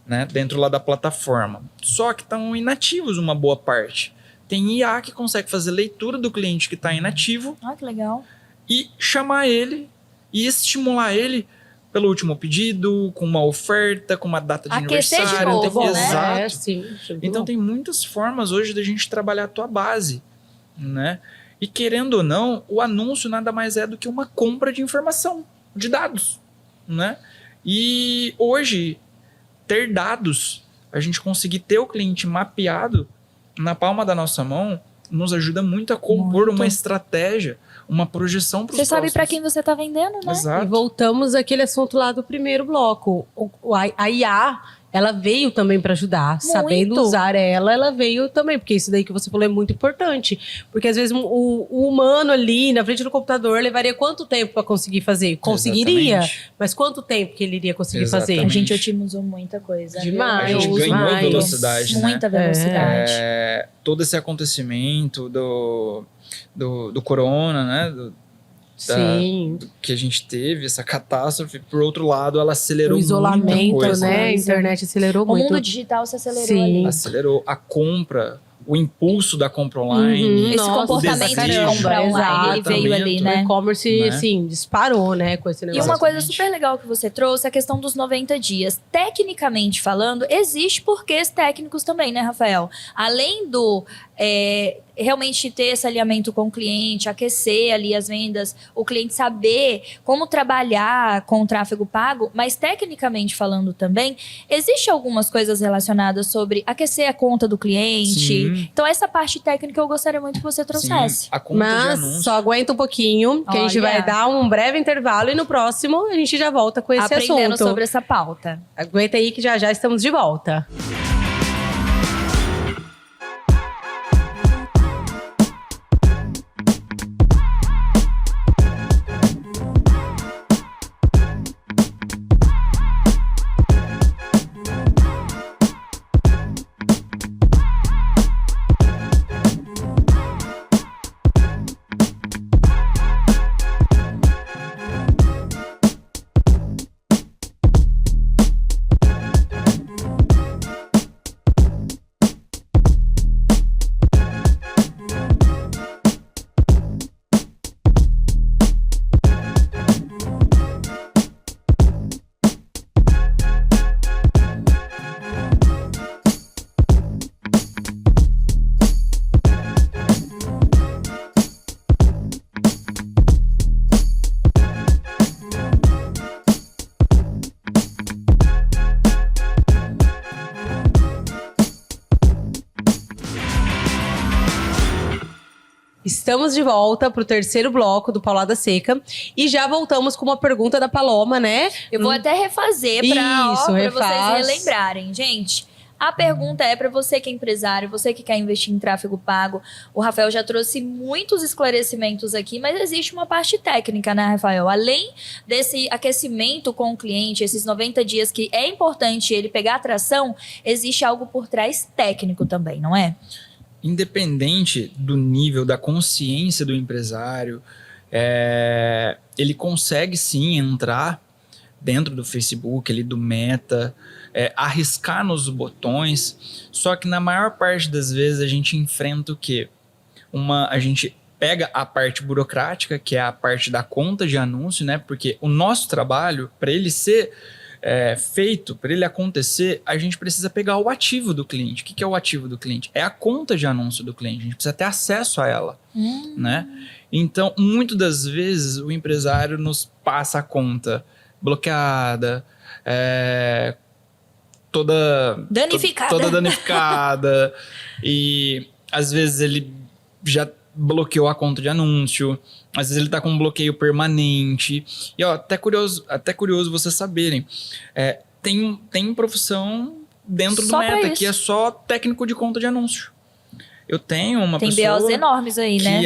Speaker 3: Né, dentro lá da plataforma. Só que estão inativos uma boa parte. Tem IA que consegue fazer leitura do cliente que está inativo.
Speaker 2: Ah, que legal.
Speaker 3: E chamar ele e estimular ele pelo último pedido, com uma oferta, com uma data de
Speaker 2: aquecer
Speaker 3: aniversário.
Speaker 2: De novo, né?
Speaker 3: Exato.
Speaker 1: Sim,
Speaker 3: então tem muitas formas hoje da gente trabalhar a tua base. Né? E querendo ou não, o anúncio nada mais é do que uma compra de informação, de dados. Né? E hoje ter dados, a gente conseguir ter o cliente mapeado na palma da nossa mão, nos ajuda muito a compor uma estratégia, uma projeção para os próximos.
Speaker 2: Você sabe para quem você está vendendo, né?
Speaker 3: Exato.
Speaker 1: E voltamos àquele assunto lá do primeiro bloco. A IA, ela veio também para ajudar.
Speaker 2: Muito.
Speaker 1: Sabendo usar ela veio também. Porque isso daí que você falou é muito importante. Porque às vezes o humano ali na frente do computador levaria quanto tempo para conseguir fazer? Conseguiria.
Speaker 3: Exatamente.
Speaker 1: Mas quanto tempo que ele iria conseguir
Speaker 3: Exatamente.
Speaker 1: fazer?
Speaker 2: A gente otimizou muita coisa.
Speaker 1: Demais.
Speaker 3: A gente ganhou velocidade, né?
Speaker 2: Muita velocidade.
Speaker 3: Todo esse acontecimento do corona, né?
Speaker 1: Sim.
Speaker 3: Que a gente teve, essa catástrofe, por outro lado, ela acelerou
Speaker 1: O isolamento,
Speaker 3: muita coisa.
Speaker 1: né? A internet acelerou
Speaker 2: O
Speaker 1: muito.
Speaker 2: mundo digital se acelerou
Speaker 1: Sim.
Speaker 2: ali.
Speaker 3: Acelerou a compra, o impulso da compra online.
Speaker 2: Esse
Speaker 1: Nossa,
Speaker 2: comportamento de
Speaker 3: desejo,
Speaker 2: comprar online, ele veio ali, né?
Speaker 1: O e-commerce,
Speaker 3: Né?
Speaker 1: assim, disparou, né? Com esse
Speaker 2: E
Speaker 1: negócio.
Speaker 2: uma coisa
Speaker 3: Exatamente.
Speaker 2: super legal que você trouxe é a questão dos 90 dias. Tecnicamente falando, existe porquês técnicos também, né, Rafael? Além do realmente ter esse alinhamento com o cliente, aquecer ali as vendas, o cliente saber como trabalhar com o tráfego pago, mas tecnicamente falando também, existe algumas coisas relacionadas sobre aquecer a conta do cliente.
Speaker 3: Sim.
Speaker 2: Então essa parte técnica eu gostaria muito que você trouxesse.
Speaker 3: Sim, a conta de
Speaker 1: Mas
Speaker 3: anúncio.
Speaker 1: só aguenta um pouquinho, que a gente
Speaker 2: Olha.
Speaker 1: vai dar um breve intervalo e no próximo a gente já volta com esse
Speaker 2: Aprendendo
Speaker 1: assunto.
Speaker 2: sobre essa pauta.
Speaker 1: Aguenta aí que já já estamos de volta. Estamos de volta para o terceiro bloco do Paulada Seca e já voltamos com uma pergunta da Paloma, né?
Speaker 2: Eu vou até refazer para vocês relembrarem. Gente, a pergunta é para você que é empresário, você que quer investir em tráfego pago. O Rafael já trouxe muitos esclarecimentos aqui, mas existe uma parte técnica, né, Rafael? Além desse aquecimento com o cliente, esses 90 dias que é importante ele pegar atração, existe algo por trás técnico também, não é?
Speaker 3: Independente do nível da consciência do empresário, ele consegue sim entrar dentro do Facebook, ali do Meta, arriscar nos botões, só que na maior parte das vezes a gente enfrenta o quê? A gente pega a parte burocrática, que é a parte da conta de anúncio, né? Porque o nosso trabalho, para ele ser feito, para ele acontecer, a gente precisa pegar o ativo do cliente. O que é o ativo do cliente? É a conta de anúncio do cliente. A gente precisa ter acesso a ela, né? Então, muitas das vezes, o empresário nos passa a conta bloqueada, toda danificada, e às vezes ele já bloqueou a conta de anúncio, às vezes ele tá com um bloqueio permanente. E ó, até curioso vocês saberem, tem profissão dentro do Meta que é só técnico de conta de anúncio. Eu tenho uma pessoa...
Speaker 2: Tem BOs enormes aí, né?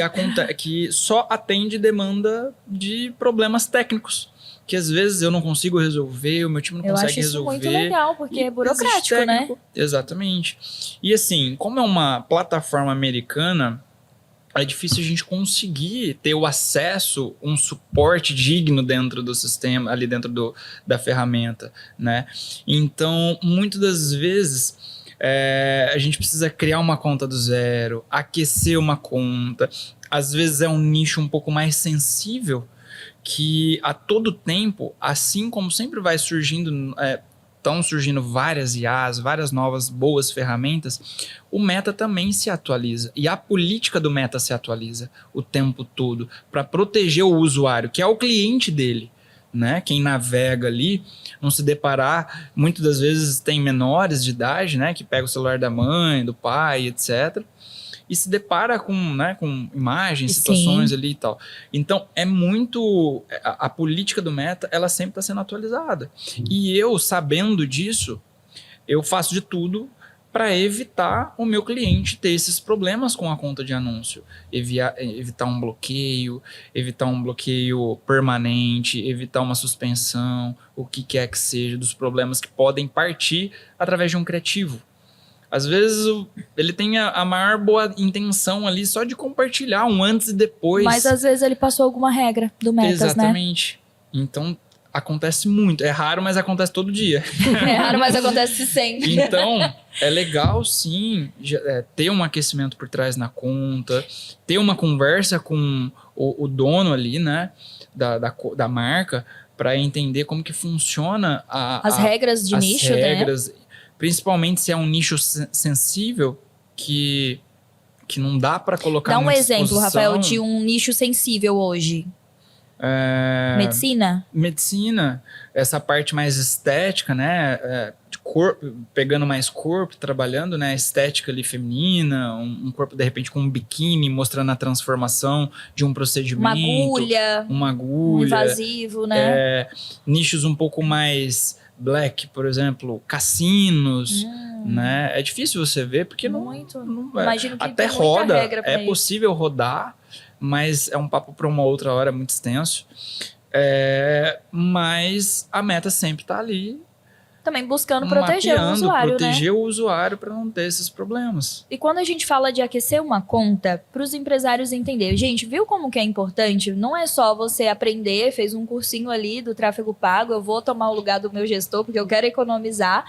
Speaker 3: Que só atende demanda de problemas técnicos, que às vezes eu não consigo resolver, o meu time não consegue resolver.
Speaker 2: Eu acho isso muito legal, porque é burocrático, né?
Speaker 3: Exatamente. E assim, como é uma plataforma americana, é difícil a gente conseguir ter o acesso, um suporte digno dentro do sistema, ali dentro da ferramenta, né? Então, muitas das vezes, a gente precisa criar uma conta do zero, aquecer uma conta. Às vezes é um nicho um pouco mais sensível, que a todo tempo, assim como sempre vai surgindo... estão surgindo várias IAs, várias novas boas ferramentas, o Meta também se atualiza. E a política do Meta se atualiza o tempo todo para proteger o usuário, que é o cliente dele, né? Quem navega ali, não se deparar, muitas das vezes tem menores de idade, né? Que pega o celular da mãe, do pai, etc., e se depara com imagens, situações ali e tal. Então, a política do Meta, ela sempre está sendo atualizada. E eu, sabendo disso, eu faço de tudo para evitar o meu cliente ter esses problemas com a conta de anúncio. Evitar um bloqueio permanente, evitar uma suspensão, o que quer que seja, dos problemas que podem partir através de um criativo. Às vezes ele tem a maior boa intenção ali só de compartilhar um antes e depois.
Speaker 2: Mas às vezes ele passou alguma regra do Metas,
Speaker 3: Exatamente. Né? Então acontece muito. É raro, mas acontece todo dia.
Speaker 2: É raro, mas acontece sempre.
Speaker 3: Então é legal sim ter um aquecimento por trás na conta, ter uma conversa com o dono ali, né, da marca, para entender como que funciona
Speaker 2: as regras de nicho,
Speaker 3: regras, né? Principalmente se é um nicho sensível que não dá para colocar.
Speaker 2: Dá um exemplo, Rafael, de um nicho sensível hoje. Medicina,
Speaker 3: essa parte mais estética, né? De corpo, pegando mais corpo, trabalhando, né? Estética ali feminina, um corpo de repente com um biquíni, mostrando a transformação de um procedimento. Uma agulha.
Speaker 2: Um invasivo, né?
Speaker 3: Nichos um pouco mais black, por exemplo, cassinos, né? É difícil você ver porque
Speaker 2: imagino que
Speaker 3: até roda, possível rodar, mas é um papo para uma outra hora, muito extenso. Mas a Meta sempre está ali.
Speaker 2: Também buscando proteger o usuário,
Speaker 3: o usuário para não ter esses problemas.
Speaker 2: E quando a gente fala de aquecer uma conta, para os empresários entenderem, gente, viu como que é importante? Não é só você aprender, fez um cursinho ali do tráfego pago, eu vou tomar o lugar do meu gestor porque eu quero economizar.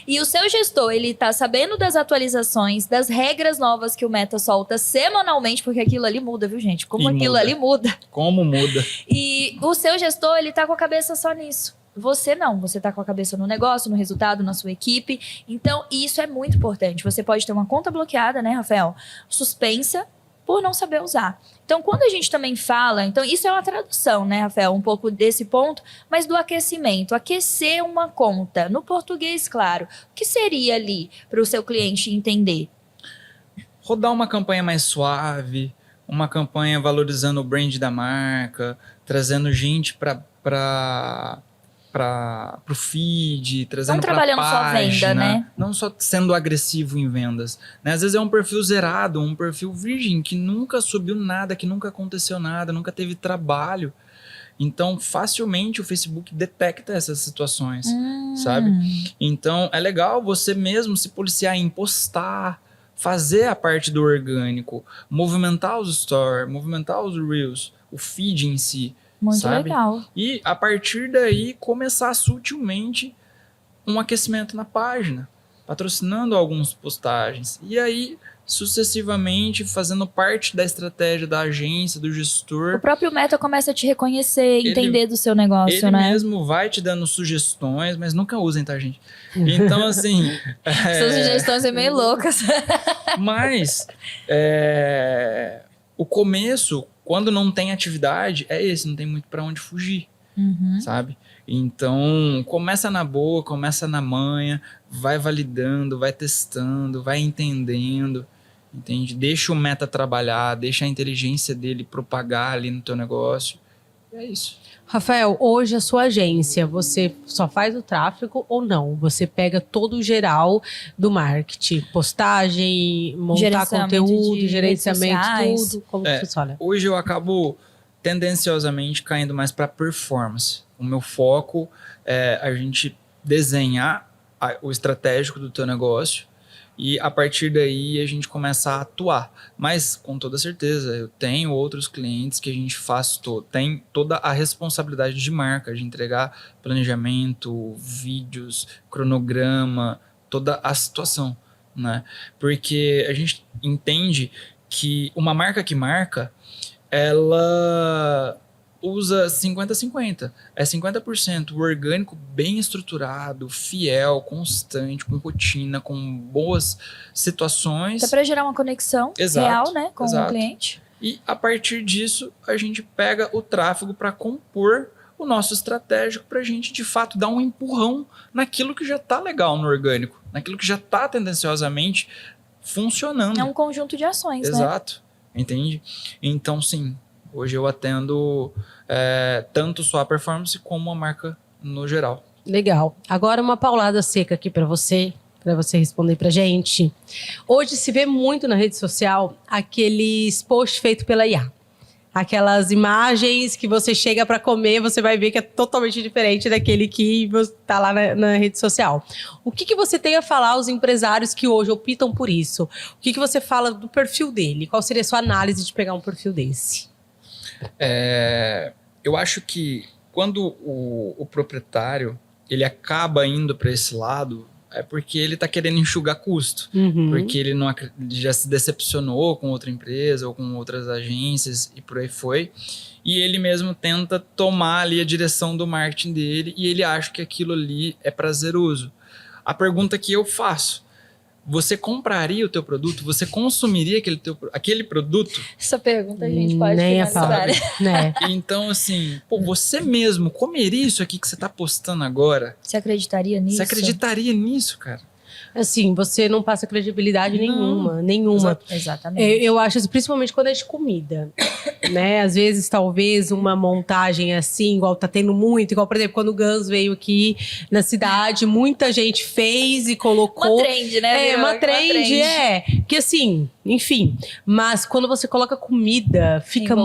Speaker 2: E o seu gestor, ele tá sabendo das atualizações, das regras novas que o Meta solta semanalmente, porque aquilo ali muda, viu, gente? Como ali muda.
Speaker 3: Como muda.
Speaker 2: E o seu gestor, ele tá com a cabeça só nisso. Você não, você tá com a cabeça no negócio, no resultado, na sua equipe. Então, isso é muito importante. Você pode ter uma conta bloqueada, né, Rafael? Suspensa por não saber usar. Então, quando a gente também fala... Então, isso é uma tradução, né, Rafael? Um pouco desse ponto, mas do aquecimento. Aquecer uma conta. No português, claro. O que seria ali para o seu cliente entender?
Speaker 3: Rodar uma campanha mais suave, uma campanha valorizando o brand da marca, trazendo gente para o feed, trazendo
Speaker 2: Não
Speaker 3: para
Speaker 2: trabalhando só a
Speaker 3: página,
Speaker 2: venda, né?
Speaker 3: não só sendo agressivo em vendas, né? Às vezes é um perfil zerado, um perfil virgem, que nunca subiu nada, que nunca aconteceu nada, nunca teve trabalho. Então, facilmente o Facebook detecta essas situações, sabe? Então, é legal você mesmo se policiar em postar, fazer a parte do orgânico, movimentar os stories, movimentar os reels, o feed em si,
Speaker 2: Muito
Speaker 3: sabe?
Speaker 2: legal.
Speaker 3: E, a partir daí, começar sutilmente um aquecimento na página, patrocinando algumas postagens. E aí, sucessivamente, fazendo parte da estratégia da agência, do gestor.
Speaker 2: O próprio Meta começa a te reconhecer, entender do seu negócio,
Speaker 3: Ele
Speaker 2: né?
Speaker 3: mesmo vai te dando sugestões, mas nunca usem, tá, gente? Então, assim...
Speaker 2: Suas sugestões são meio loucas.
Speaker 3: Mas, o começo, quando não tem atividade, é esse, não tem muito para onde fugir, sabe? Então, começa na boa, começa na manha, vai validando, vai testando, vai entendendo, entende? Deixa o Meta trabalhar, deixa a inteligência dele propagar ali no teu negócio. É isso.
Speaker 1: Rafael, hoje a sua agência, você só faz o tráfego ou não? Você pega todo o geral do marketing, postagem, montar
Speaker 2: Gerenciamento
Speaker 1: conteúdo,
Speaker 2: de
Speaker 1: gerenciamento,
Speaker 2: redes sociais.
Speaker 1: tudo? Como que funciona?
Speaker 3: Hoje eu acabo tendenciosamente caindo mais para performance. O meu foco é a gente desenhar o estratégico do teu negócio e a partir daí a gente começa a atuar. Mas com toda certeza, eu tenho outros clientes que a gente tem toda a responsabilidade de marca, de entregar planejamento, vídeos, cronograma, toda a situação, né? Porque a gente entende que uma marca que marca, ela usa 50-50. É 50% o orgânico bem estruturado, fiel, constante, com rotina, com boas situações.
Speaker 2: Até para gerar uma conexão real, né, com o cliente.
Speaker 3: E a partir disso, a gente pega o tráfego para compor o nosso estratégico para a gente, de fato, dar um empurrão naquilo que já está legal no orgânico, naquilo que já está tendenciosamente funcionando.
Speaker 2: É um conjunto de ações, né?
Speaker 3: Exato. Entende? Então, sim, hoje eu atendo tanto só a performance como a marca no geral.
Speaker 1: Legal. Agora uma paulada seca aqui para você responder pra gente. Hoje se vê muito na rede social aqueles posts feitos pela IA. Aquelas imagens que você chega para comer, você vai ver que é totalmente diferente daquele que tá lá na rede social. O que você tem a falar aos empresários que hoje optam por isso? O que você fala do perfil dele? Qual seria a sua análise de pegar um perfil desse?
Speaker 3: Eu acho que quando o proprietário ele acaba indo para esse lado, é porque ele está querendo enxugar custo. Porque ele já se decepcionou com outra empresa ou com outras agências e por aí foi. E ele mesmo tenta tomar ali a direção do marketing dele e ele acha que aquilo ali é prazeroso. A pergunta que eu faço: você compraria o teu produto? Você consumiria aquele produto?
Speaker 2: Essa pergunta a gente pode
Speaker 1: Nem
Speaker 2: finalizar.
Speaker 1: Né?
Speaker 3: Então, assim, você mesmo comeria isso aqui que você está postando agora?
Speaker 2: Você acreditaria nisso?
Speaker 3: Você acreditaria nisso, cara?
Speaker 1: Assim, você não passa credibilidade nenhuma.
Speaker 2: Exatamente.
Speaker 1: Eu acho, assim, principalmente quando é de comida, né? Às vezes, talvez, uma montagem assim, igual tá tendo muito, igual, por exemplo, quando o Guns veio aqui na cidade, muita gente fez e colocou...
Speaker 2: Uma trend, né?
Speaker 1: Uma trend. Que assim, enfim. Mas quando você coloca comida, fica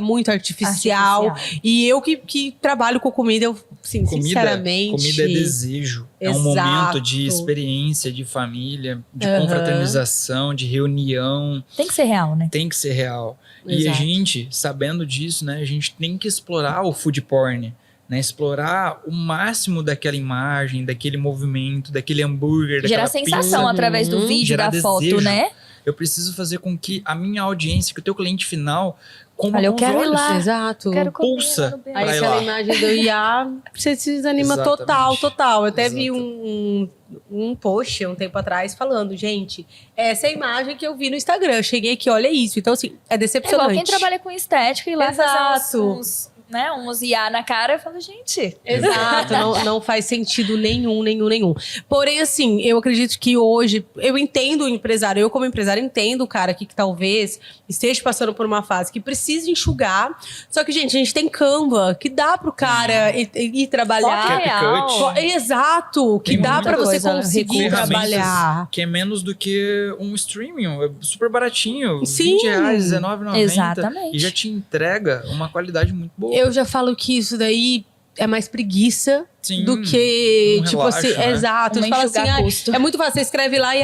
Speaker 1: muito artificial. E eu que trabalho com comida, eu, assim, sinceramente...
Speaker 3: Comida é desejo. É um momento de experiência, de família, de confraternização, de reunião.
Speaker 2: Tem que ser real, né?
Speaker 3: Tem que ser real.
Speaker 1: Exato.
Speaker 3: E a gente, sabendo disso, né, a gente tem que explorar o food porn, né? Explorar o máximo daquela imagem, daquele movimento, daquele hambúrguer, daquela
Speaker 2: Gerar sensação através do vídeo,
Speaker 3: gerar
Speaker 2: da foto,
Speaker 3: desejo.
Speaker 2: né?
Speaker 3: Eu preciso fazer com que a minha audiência, que o teu cliente final, coma
Speaker 2: Olha, eu
Speaker 3: com
Speaker 2: quero
Speaker 3: os
Speaker 2: ir
Speaker 3: olhos.
Speaker 2: lá.
Speaker 1: Exato.
Speaker 2: Quero comer,
Speaker 3: Pulsa.
Speaker 2: quero
Speaker 1: Aí
Speaker 3: Vai
Speaker 1: aquela
Speaker 3: lá.
Speaker 1: imagem do IA, você se desanima
Speaker 3: Exatamente.
Speaker 1: total. Eu até vi
Speaker 3: Exato.
Speaker 1: um post um tempo atrás falando, gente, essa é a imagem que eu vi no Instagram. Eu cheguei aqui, olha isso. Então, assim, é
Speaker 2: É igual
Speaker 1: decepcionante.
Speaker 2: quem trabalha com estética e lá
Speaker 1: Exato.
Speaker 2: fazer né, uns IA na cara, eu falo, gente...
Speaker 1: Exato, não faz sentido nenhum. Porém, assim, eu acredito que hoje, eu entendo o empresário, eu como empresário entendo o cara aqui que talvez esteja passando por uma fase que precisa enxugar, só que, gente, a gente tem Canva, que dá pro cara ir trabalhar.
Speaker 3: CapCut.
Speaker 1: Exato, que
Speaker 3: Tem
Speaker 1: dá
Speaker 3: muita
Speaker 1: pra você
Speaker 2: coisa,
Speaker 1: conseguir
Speaker 3: ferramentas
Speaker 1: trabalhar.
Speaker 3: que é menos do que um streaming, é super baratinho,
Speaker 1: Sim.
Speaker 3: R$20, R$19,90.
Speaker 2: Exatamente.
Speaker 3: E já te entrega uma qualidade muito boa.
Speaker 1: Eu já falo que isso daí é mais preguiça
Speaker 3: Sim,
Speaker 1: do que, tipo
Speaker 3: relaxo,
Speaker 1: assim,
Speaker 3: né?
Speaker 1: exato. Você fala assim,
Speaker 2: enxugar custo.
Speaker 1: é muito fácil, você escreve lá e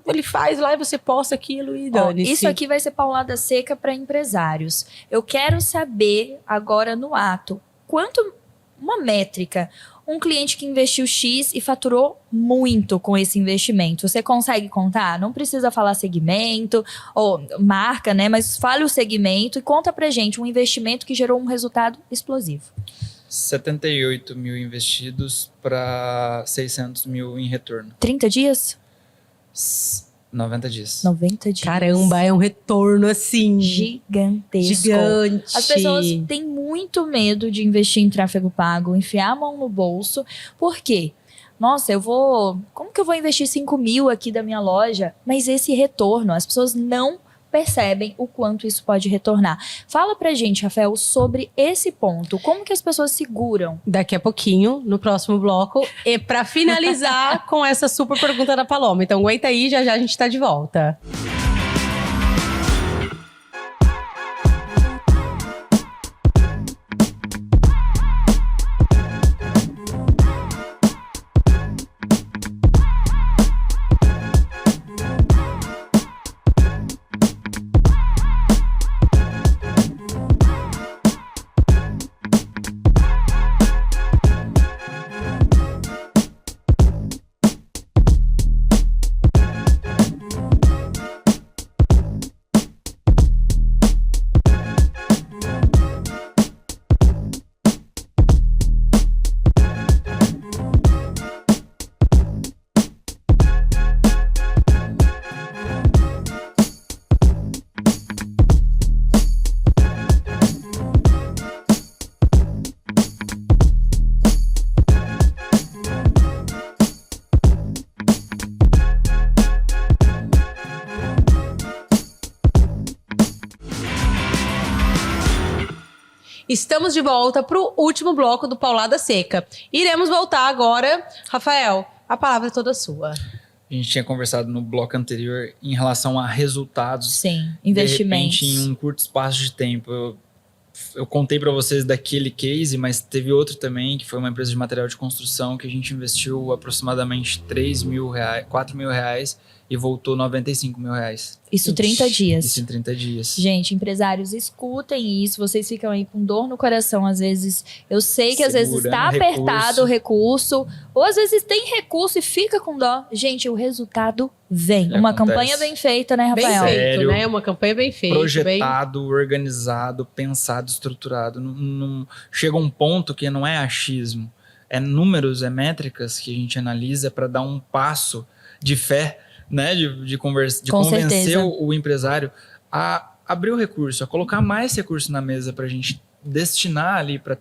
Speaker 1: ele faz lá e você posta aquilo e
Speaker 2: Ó,
Speaker 1: dane-se.
Speaker 2: isso aqui vai ser paulada seca para empresários. Eu quero saber agora no ato, quanto uma métrica, um cliente que investiu X e faturou muito com esse investimento. Você consegue contar? Não precisa falar segmento ou marca, né? Mas fale o segmento e conta pra gente um investimento que gerou um resultado explosivo.
Speaker 3: 78 mil investidos para 600 mil em retorno.
Speaker 2: 30 dias?
Speaker 3: 90 dias.
Speaker 2: 90 dias.
Speaker 1: Caramba, é um retorno assim
Speaker 2: Gigantesco.
Speaker 1: gigante.
Speaker 2: As pessoas têm muito medo de investir em tráfego pago, enfiar a mão no bolso. Por quê? Nossa, como que eu vou investir 5 mil aqui da minha loja? Mas esse retorno, as pessoas não percebem o quanto isso pode retornar. Fala pra gente, Rafael, sobre esse ponto. Como que as pessoas seguram?
Speaker 1: Daqui a pouquinho, no próximo bloco, e pra finalizar com essa super pergunta da Paloma. Então aguenta aí, já a gente tá de volta. Estamos de volta para o último bloco do Paulada Seca. Iremos voltar agora. Rafael, a palavra é toda sua.
Speaker 3: A gente tinha conversado no bloco anterior em relação a resultados.
Speaker 2: Sim, investimentos.
Speaker 3: De repente, em um curto espaço de tempo. Eu contei para vocês daquele case, mas teve outro também, que foi uma empresa de material de construção, que a gente investiu aproximadamente R$3.000, R$4.000 e voltou R$95.000.
Speaker 2: Isso 30 dias.
Speaker 3: Isso em 30 dias.
Speaker 2: Gente, empresários, escutem isso. Vocês ficam aí com dor no coração, às vezes. Eu sei que às vezes está apertado o recurso, ou às vezes tem recurso e fica com dó. Gente, o resultado vem. Uma campanha bem feita, né, Rafael?
Speaker 1: Bem feito,
Speaker 3: Sério,
Speaker 1: né? Uma campanha bem feita.
Speaker 3: Projetado, organizado, pensado, estruturado. Chega um ponto que não é achismo. É números, é métricas que a gente analisa para dar um passo de fé, né, de convencer o empresário a abrir o recurso, a colocar mais recurso na mesa para a gente destinar ali para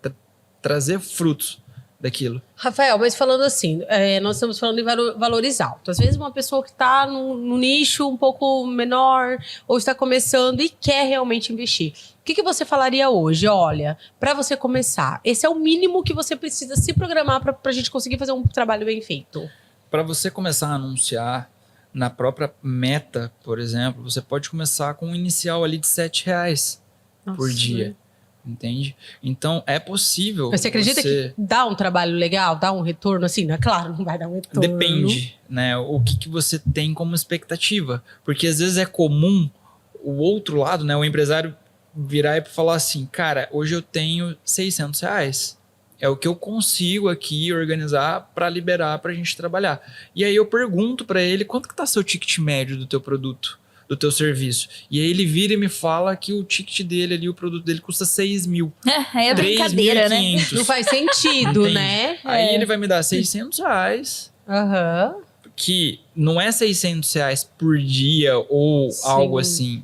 Speaker 3: trazer frutos daquilo.
Speaker 1: Rafael, mas falando assim, nós estamos falando em valores altos. Às vezes uma pessoa que está no nicho um pouco menor ou está começando e quer realmente investir. O que você falaria hoje? Olha, para você começar, esse é o mínimo que você precisa se programar para a gente conseguir fazer um trabalho bem feito.
Speaker 3: Para você começar a anunciar na própria Meta, por exemplo, você pode começar com um inicial ali de R$7 por dia, entende? Então, é possível.
Speaker 1: Mas você acredita que dá um trabalho legal, dá um retorno assim? Não é claro, não vai dar um retorno.
Speaker 3: Depende, né? O que você tem como expectativa. Porque às vezes é comum o outro lado, né? O empresário virar e falar assim, cara, hoje eu tenho R$600. É o que eu consigo aqui organizar para liberar para a gente trabalhar. E aí eu pergunto para ele, quanto que tá seu ticket médio do teu produto, do teu serviço? E aí ele vira e me fala que o ticket dele ali, o produto dele custa 6 mil.
Speaker 2: É brincadeira, né?
Speaker 1: Não faz sentido,
Speaker 3: Entende?
Speaker 1: né?
Speaker 3: Aí ele vai me dar R$600,
Speaker 1: Aham.
Speaker 3: que não é R$600 por dia ou
Speaker 1: Sim.
Speaker 3: algo assim.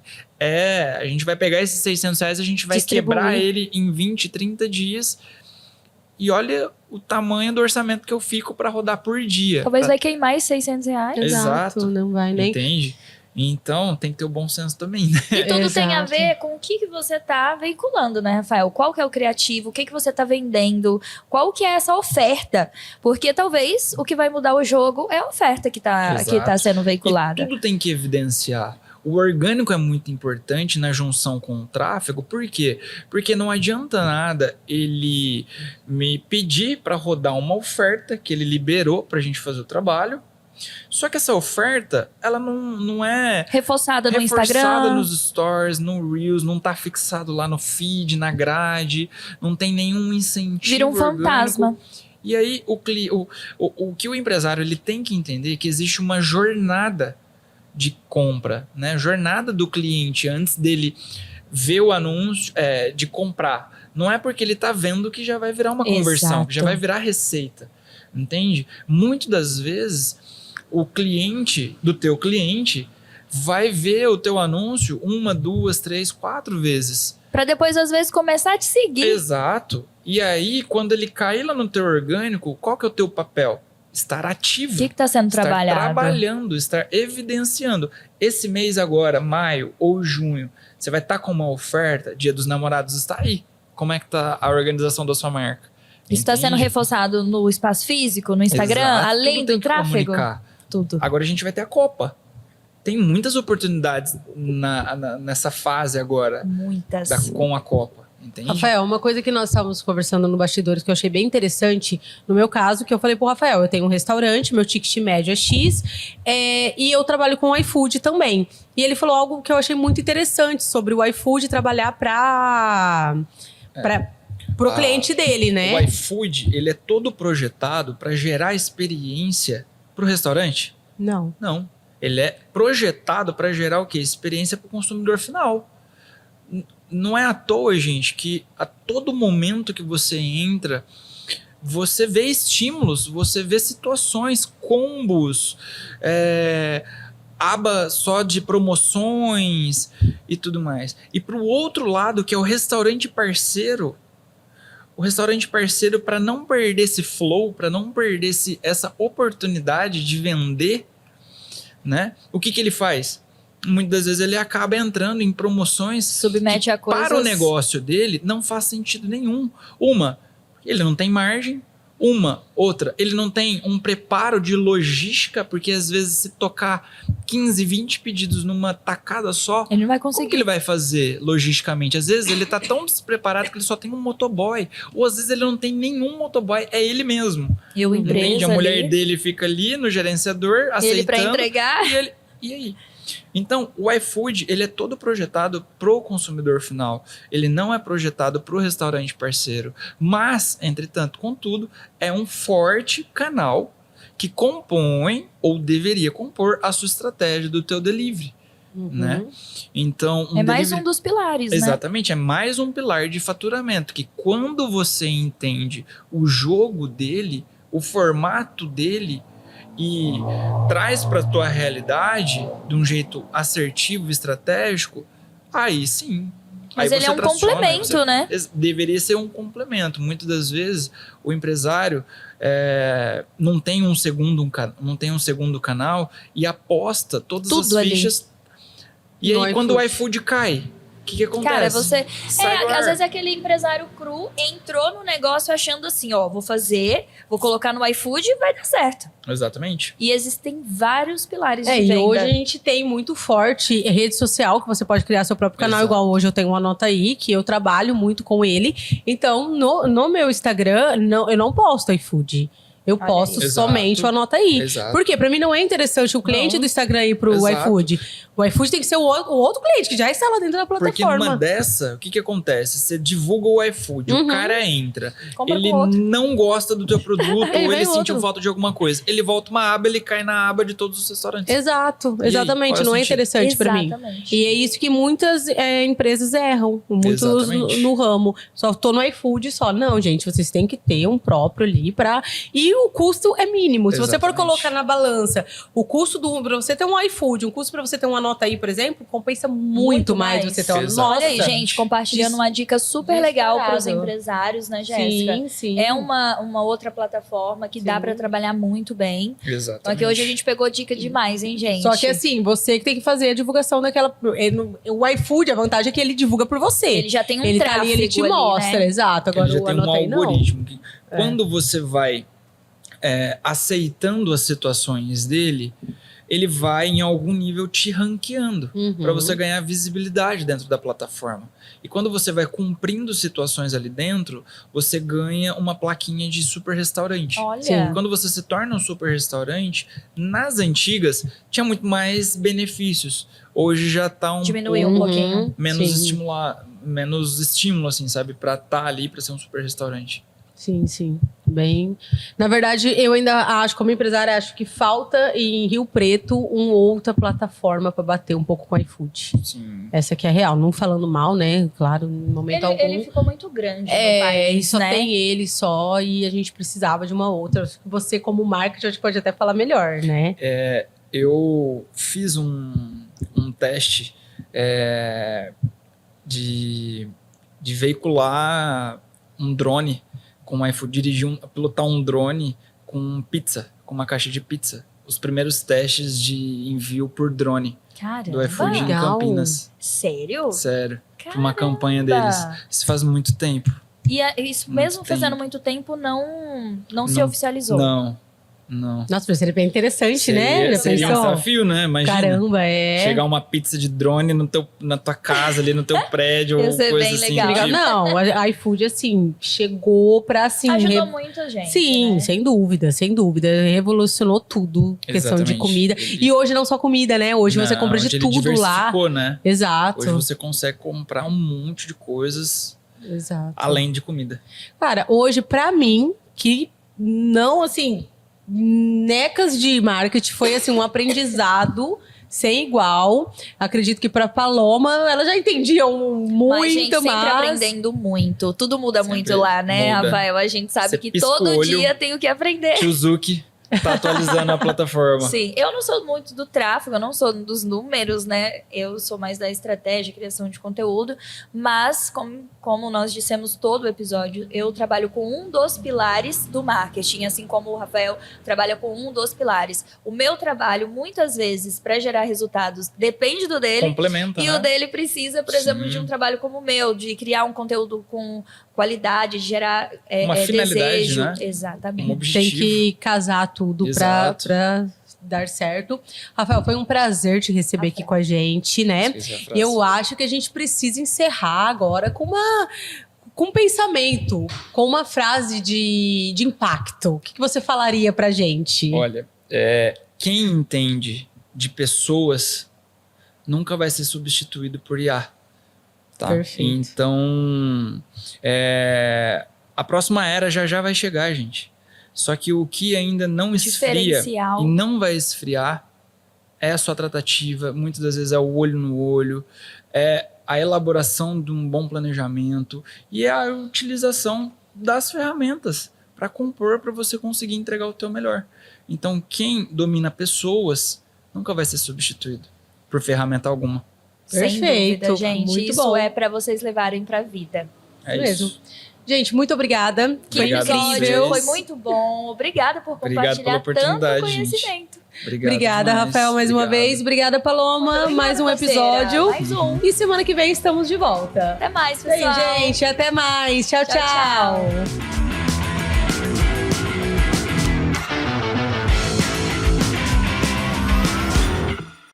Speaker 3: A gente vai pegar esses R$ 600, a gente vai
Speaker 1: Distribuir.
Speaker 3: quebrar ele em 20, 30 dias. E olha o tamanho do orçamento que eu fico para rodar por dia.
Speaker 2: Talvez vai queimar esses R$ 600.
Speaker 3: Exato.
Speaker 1: Não vai nem...
Speaker 3: Entende? Então, tem que ter o bom senso também, né?
Speaker 2: E tudo tem a
Speaker 1: Exato.
Speaker 2: ver com o que você tá veiculando, né, Rafael? Qual que é o criativo? O que você tá vendendo? Qual que é essa oferta? Porque talvez o que vai mudar o jogo é a oferta que tá
Speaker 3: Exato.
Speaker 2: sendo
Speaker 3: E
Speaker 2: veiculada.
Speaker 3: tudo tem que evidenciar. O orgânico é muito importante na junção com o tráfego. Por quê? Porque não adianta nada ele me pedir para rodar uma oferta que ele liberou para a gente fazer o trabalho. Só que essa oferta, ela não é
Speaker 2: Reforçada no
Speaker 3: reforçada
Speaker 2: Instagram.
Speaker 3: nos stories, no Reels, não tá fixado lá no feed, na grade, não tem nenhum incentivo
Speaker 2: Vira um
Speaker 3: orgânico.
Speaker 2: fantasma.
Speaker 3: E aí, o que o empresário ele tem que entender é que existe uma jornada de compra, né? Jornada do cliente antes dele ver o anúncio de comprar. Não é porque ele tá vendo que já vai virar uma conversão,
Speaker 2: Exato.
Speaker 3: que já vai virar receita. Entende? Muitas das vezes, o cliente do teu cliente vai ver o teu anúncio 1, 2, 3, 4 vezes.
Speaker 2: Pra depois, às vezes, começar a te seguir.
Speaker 3: Exato. E aí, quando ele cair lá no teu orgânico, qual que é o teu papel? Estar ativo.
Speaker 2: O que tá sendo
Speaker 3: Estar
Speaker 2: trabalhado?
Speaker 3: trabalhando, estar evidenciando. Esse mês agora, maio ou junho, você vai estar com uma oferta, Dia dos Namorados está aí. Como é que tá a organização da sua marca?
Speaker 2: Isso está sendo
Speaker 3: Entende?
Speaker 2: reforçado no espaço físico, no Instagram,
Speaker 3: Exato.
Speaker 2: além
Speaker 3: Tudo tem
Speaker 2: do
Speaker 3: que
Speaker 2: tráfego?
Speaker 3: comunicar.
Speaker 2: Tudo.
Speaker 3: Agora a gente vai ter a Copa. Tem muitas oportunidades nessa fase agora
Speaker 2: Muitas.
Speaker 3: com a Copa. Entende?
Speaker 1: Rafael, uma coisa que nós estávamos conversando no bastidores que eu achei bem interessante, no meu caso, que eu falei pro Rafael, eu tenho um restaurante, meu ticket médio é X, e eu trabalho com o iFood também. E ele falou algo que eu achei muito interessante sobre o iFood trabalhar pro cliente dele, né?
Speaker 3: O iFood, ele é todo projetado para gerar experiência pro restaurante?
Speaker 1: Não.
Speaker 3: Não. Ele é projetado para gerar o quê? Experiência para o consumidor final. Não é à toa, gente, que a todo momento que você entra, você vê estímulos, você vê situações, combos, aba só de promoções e tudo mais. E para o outro lado, que é o restaurante parceiro, para não perder esse flow, para não perder essa oportunidade de vender, né? O que ele faz? Muitas vezes ele acaba entrando em promoções
Speaker 2: Submete a coisas...
Speaker 3: para o negócio dele não faz sentido nenhum. Ele não tem margem. Outra, ele não tem um preparo de logística, porque às vezes se tocar 15, 20 pedidos numa tacada só,
Speaker 2: Ele não vai
Speaker 3: como que
Speaker 2: conseguir.
Speaker 3: ele vai fazer logisticamente? Às vezes ele tá tão despreparado que ele só tem um motoboy. Ou às vezes ele não tem nenhum motoboy, é ele mesmo.
Speaker 2: E o
Speaker 3: Entende?
Speaker 2: empresa
Speaker 3: A mulher
Speaker 2: ali,
Speaker 3: dele fica ali no gerenciador,
Speaker 2: ele
Speaker 3: aceitando.
Speaker 2: pra entregar...
Speaker 3: E aí? Então, o iFood, ele é todo projetado pro consumidor final. Ele não é projetado pro restaurante parceiro. Mas, entretanto, contudo, é um forte canal que compõe, ou deveria compor, a sua estratégia do teu delivery. Né? Então,
Speaker 2: É mais um dos pilares, né?
Speaker 3: Exatamente, é mais um pilar de faturamento, que quando você entende o jogo dele, o formato dele, e traz para a tua realidade de um jeito assertivo, estratégico, aí sim.
Speaker 2: Mas
Speaker 3: aí
Speaker 2: ele
Speaker 3: você
Speaker 2: é um
Speaker 3: traciona,
Speaker 2: complemento, né?
Speaker 3: Deveria ser um complemento. Muitas das vezes o empresário não tem um segundo canal e aposta todas
Speaker 2: Tudo
Speaker 3: as
Speaker 2: ali.
Speaker 3: fichas. E
Speaker 1: No
Speaker 3: aí quando o
Speaker 1: iFood.
Speaker 3: iFood cai, o que acontece?
Speaker 2: Cara, você...
Speaker 3: Sai do ar.
Speaker 2: às vezes aquele empresário cru entrou no negócio achando assim, ó, vou colocar no iFood e vai dar certo.
Speaker 3: Exatamente.
Speaker 2: E existem vários pilares de
Speaker 1: E
Speaker 2: venda.
Speaker 1: hoje a gente tem muito forte rede social, que você pode criar seu próprio canal,
Speaker 3: Exato.
Speaker 1: igual hoje eu tenho uma nota aí, que eu trabalho muito com ele. Então, no meu Instagram, eu não posto iFood. Eu
Speaker 2: Olha
Speaker 1: posto
Speaker 3: aí.
Speaker 1: somente
Speaker 3: Exato.
Speaker 1: o Anota Aí.
Speaker 3: Exato.
Speaker 1: Por quê? Pra mim não é interessante o cliente
Speaker 3: Não.
Speaker 1: do Instagram ir pro
Speaker 3: Exato.
Speaker 1: iFood. O iFood tem que ser o outro cliente, que já está lá dentro da
Speaker 3: Porque
Speaker 1: plataforma.
Speaker 3: numa dessa, o que acontece? Você divulga o iFood, o
Speaker 1: Uhum.
Speaker 3: cara entra,
Speaker 2: Compra
Speaker 3: ele
Speaker 2: com outro.
Speaker 3: não gosta do teu produto,
Speaker 1: Ele
Speaker 3: ou
Speaker 1: vem
Speaker 3: ele sentiu
Speaker 1: outro.
Speaker 3: falta de alguma coisa. Ele volta uma aba, ele cai na aba de todos os restaurantes.
Speaker 1: Exato,
Speaker 3: E aí,
Speaker 1: exatamente.
Speaker 3: qual é o
Speaker 1: Não é
Speaker 3: sentido?
Speaker 1: interessante pra mim.
Speaker 2: Exatamente.
Speaker 1: E é isso que muitas empresas erram. Muitos
Speaker 3: Exatamente.
Speaker 1: no ramo. Só tô no iFood só. Não, gente, vocês têm que ter um próprio ali pra... E e o custo é mínimo. Se você for
Speaker 3: Exatamente.
Speaker 1: colocar na balança o custo pra você ter um iFood, um custo pra você ter uma nota aí, por exemplo, compensa muito mais você ter uma
Speaker 3: Exato.
Speaker 1: nota.
Speaker 2: Olha aí, gente, compartilhando uma dica super legal para os
Speaker 1: Disparado.
Speaker 2: empresários, né, Jéssica?
Speaker 1: Sim, sim.
Speaker 2: É uma outra plataforma que dá
Speaker 1: Sim.
Speaker 2: para trabalhar muito bem.
Speaker 3: Exatamente.
Speaker 2: Só que hoje a gente pegou dica demais, hein, gente?
Speaker 1: Só que assim, você que tem que fazer a divulgação daquela. O iFood, a vantagem é que ele divulga por você.
Speaker 2: Ele já tem um
Speaker 1: Ele tá
Speaker 2: tráfego
Speaker 1: ali, ele te
Speaker 2: ali,
Speaker 1: mostra,
Speaker 2: né?
Speaker 1: exato. Agora
Speaker 3: Ele já
Speaker 1: o
Speaker 3: tem um
Speaker 1: Anota aí, não.
Speaker 3: algoritmo. Que Quando você vai aceitando as situações dele, ele vai em algum nível te ranqueando
Speaker 1: Uhum.
Speaker 3: para você ganhar visibilidade dentro da plataforma. E quando você vai cumprindo situações ali dentro, você ganha uma plaquinha de super restaurante.
Speaker 2: Olha,
Speaker 1: Sim.
Speaker 3: Quando você se torna um super restaurante, nas antigas tinha muito mais benefícios. Hoje já tá um
Speaker 2: diminuiu um
Speaker 3: pouco
Speaker 2: pouquinho.
Speaker 3: menos
Speaker 1: Sim.
Speaker 3: menos estímulo, assim, sabe? Pra estar ali, pra ser um super restaurante.
Speaker 1: Sim, sim. Bem. Na verdade, eu ainda acho, como empresária, acho que falta em Rio Preto uma outra plataforma para bater um pouco com o iFood.
Speaker 3: Sim.
Speaker 1: Essa que é real. Não falando mal, né? Claro, no momento algum.
Speaker 2: Ele ficou muito grande no
Speaker 1: E
Speaker 2: país,
Speaker 1: só
Speaker 2: né?
Speaker 1: tem ele só e a gente precisava de uma outra. Acho que você, como marketing, acho que pode até falar melhor, né?
Speaker 3: Eu fiz um teste de veicular um drone com o iFood, pilotar um drone com pizza, com uma caixa de pizza. Os primeiros testes de envio por drone do iFood em
Speaker 1: Legal.
Speaker 3: Campinas.
Speaker 2: Sério?
Speaker 3: Sério.
Speaker 2: Caramba.
Speaker 3: Uma campanha deles. Isso faz muito tempo.
Speaker 2: E isso
Speaker 3: Muito
Speaker 2: mesmo fazendo
Speaker 3: tempo.
Speaker 2: muito tempo não se
Speaker 3: Não.
Speaker 2: oficializou.
Speaker 3: Não.
Speaker 1: Nossa, mas seria bem interessante, né? Já
Speaker 3: Seria um
Speaker 1: pensou?
Speaker 3: desafio, né? Imagina.
Speaker 1: Caramba,
Speaker 3: Chegar uma pizza de drone na tua casa, ali no teu prédio,
Speaker 2: Ia
Speaker 3: ou
Speaker 2: ser
Speaker 3: coisa
Speaker 2: bem
Speaker 3: assim.
Speaker 2: legal.
Speaker 1: Legal. Não, a iFood, assim, chegou pra, assim...
Speaker 2: Ajudou muita gente.
Speaker 1: Sim,
Speaker 2: né?
Speaker 1: sem dúvida, sem dúvida. Revolucionou tudo, questão de
Speaker 3: Exatamente.
Speaker 1: comida. E hoje não só comida, né? Hoje você
Speaker 3: Não,
Speaker 1: compra de
Speaker 3: hoje ele
Speaker 1: tudo lá.
Speaker 3: diversificou, né?
Speaker 1: Exato.
Speaker 3: Hoje você consegue comprar um monte de coisas
Speaker 1: Exato.
Speaker 3: além de comida.
Speaker 1: Cara, hoje, pra mim, que não, assim, necas de marketing, foi, assim, um aprendizado sem igual. Acredito que pra Paloma, ela já entendia muito
Speaker 2: Mas, gente, sempre
Speaker 1: mais.
Speaker 2: aprendendo muito. Tudo muda
Speaker 3: Sempre
Speaker 2: muito lá, né,
Speaker 3: muda.
Speaker 2: Rafael? A gente sabe
Speaker 3: Você
Speaker 2: que
Speaker 3: pisca o
Speaker 2: todo
Speaker 3: olho.
Speaker 2: dia tem o que aprender.
Speaker 3: Tio Zuki tá atualizando a plataforma.
Speaker 2: Sim, eu não sou muito do tráfego, eu não sou dos números, né? Eu sou mais da estratégia, criação de conteúdo, mas como nós dissemos todo o episódio, eu trabalho com um dos pilares do marketing, assim como o Rafael trabalha com um dos pilares. O meu trabalho, muitas vezes, para gerar resultados, depende do dele.
Speaker 3: Complementa,
Speaker 2: E
Speaker 3: né?
Speaker 2: o dele precisa, por exemplo,
Speaker 3: Sim.
Speaker 2: de um trabalho como o meu, de criar um conteúdo com qualidade, de gerar
Speaker 3: Uma finalidade,
Speaker 2: desejo.
Speaker 3: né?
Speaker 2: Exatamente.
Speaker 3: Um objetivo.
Speaker 1: Tem que casar tudo
Speaker 3: Exato.
Speaker 1: pra dar certo. Rafael, foi um prazer te receber aqui com a gente, né?
Speaker 3: Esqueci a frase.
Speaker 1: E eu acho que a gente precisa encerrar agora com um pensamento, com uma frase de impacto. O que você falaria pra gente?
Speaker 3: Olha, quem entende de pessoas nunca vai ser substituído por IA. Tá?
Speaker 1: Perfeito.
Speaker 3: Então, a próxima era já vai chegar, gente. Só que o que ainda não esfria
Speaker 2: Diferencial.
Speaker 3: e não vai esfriar é a sua tratativa, muitas das vezes é o olho no olho, é a elaboração de um bom planejamento e é a utilização das ferramentas para compor, para você conseguir entregar o teu melhor. Então, quem domina pessoas nunca vai ser substituído por ferramenta alguma.
Speaker 2: Sem
Speaker 1: Perfeito,
Speaker 2: dúvida, gente.
Speaker 1: muito
Speaker 2: Isso
Speaker 1: bom.
Speaker 2: é para vocês levarem pra vida.
Speaker 3: É
Speaker 1: Mesmo.
Speaker 3: isso.
Speaker 1: Gente, muito obrigada.
Speaker 2: Que
Speaker 1: Foi
Speaker 3: Obrigado a
Speaker 1: incrível.
Speaker 2: episódio, foi muito bom. Obrigada por
Speaker 3: Obrigado
Speaker 2: compartilhar
Speaker 3: pela oportunidade,
Speaker 2: tanto
Speaker 3: gente.
Speaker 2: conhecimento.
Speaker 3: Obrigado
Speaker 1: Obrigada,
Speaker 3: demais.
Speaker 1: Rafael, mais uma
Speaker 3: Obrigado.
Speaker 1: vez. Obrigada, Paloma.
Speaker 2: Obrigada,
Speaker 1: Mais um
Speaker 2: parceira.
Speaker 1: episódio.
Speaker 2: Mais um.
Speaker 1: E semana que vem estamos de volta.
Speaker 2: Até mais,
Speaker 1: Bem,
Speaker 2: pessoal.
Speaker 1: gente, até mais. Tchau,
Speaker 2: Tchau,
Speaker 1: tchau.
Speaker 2: tchau.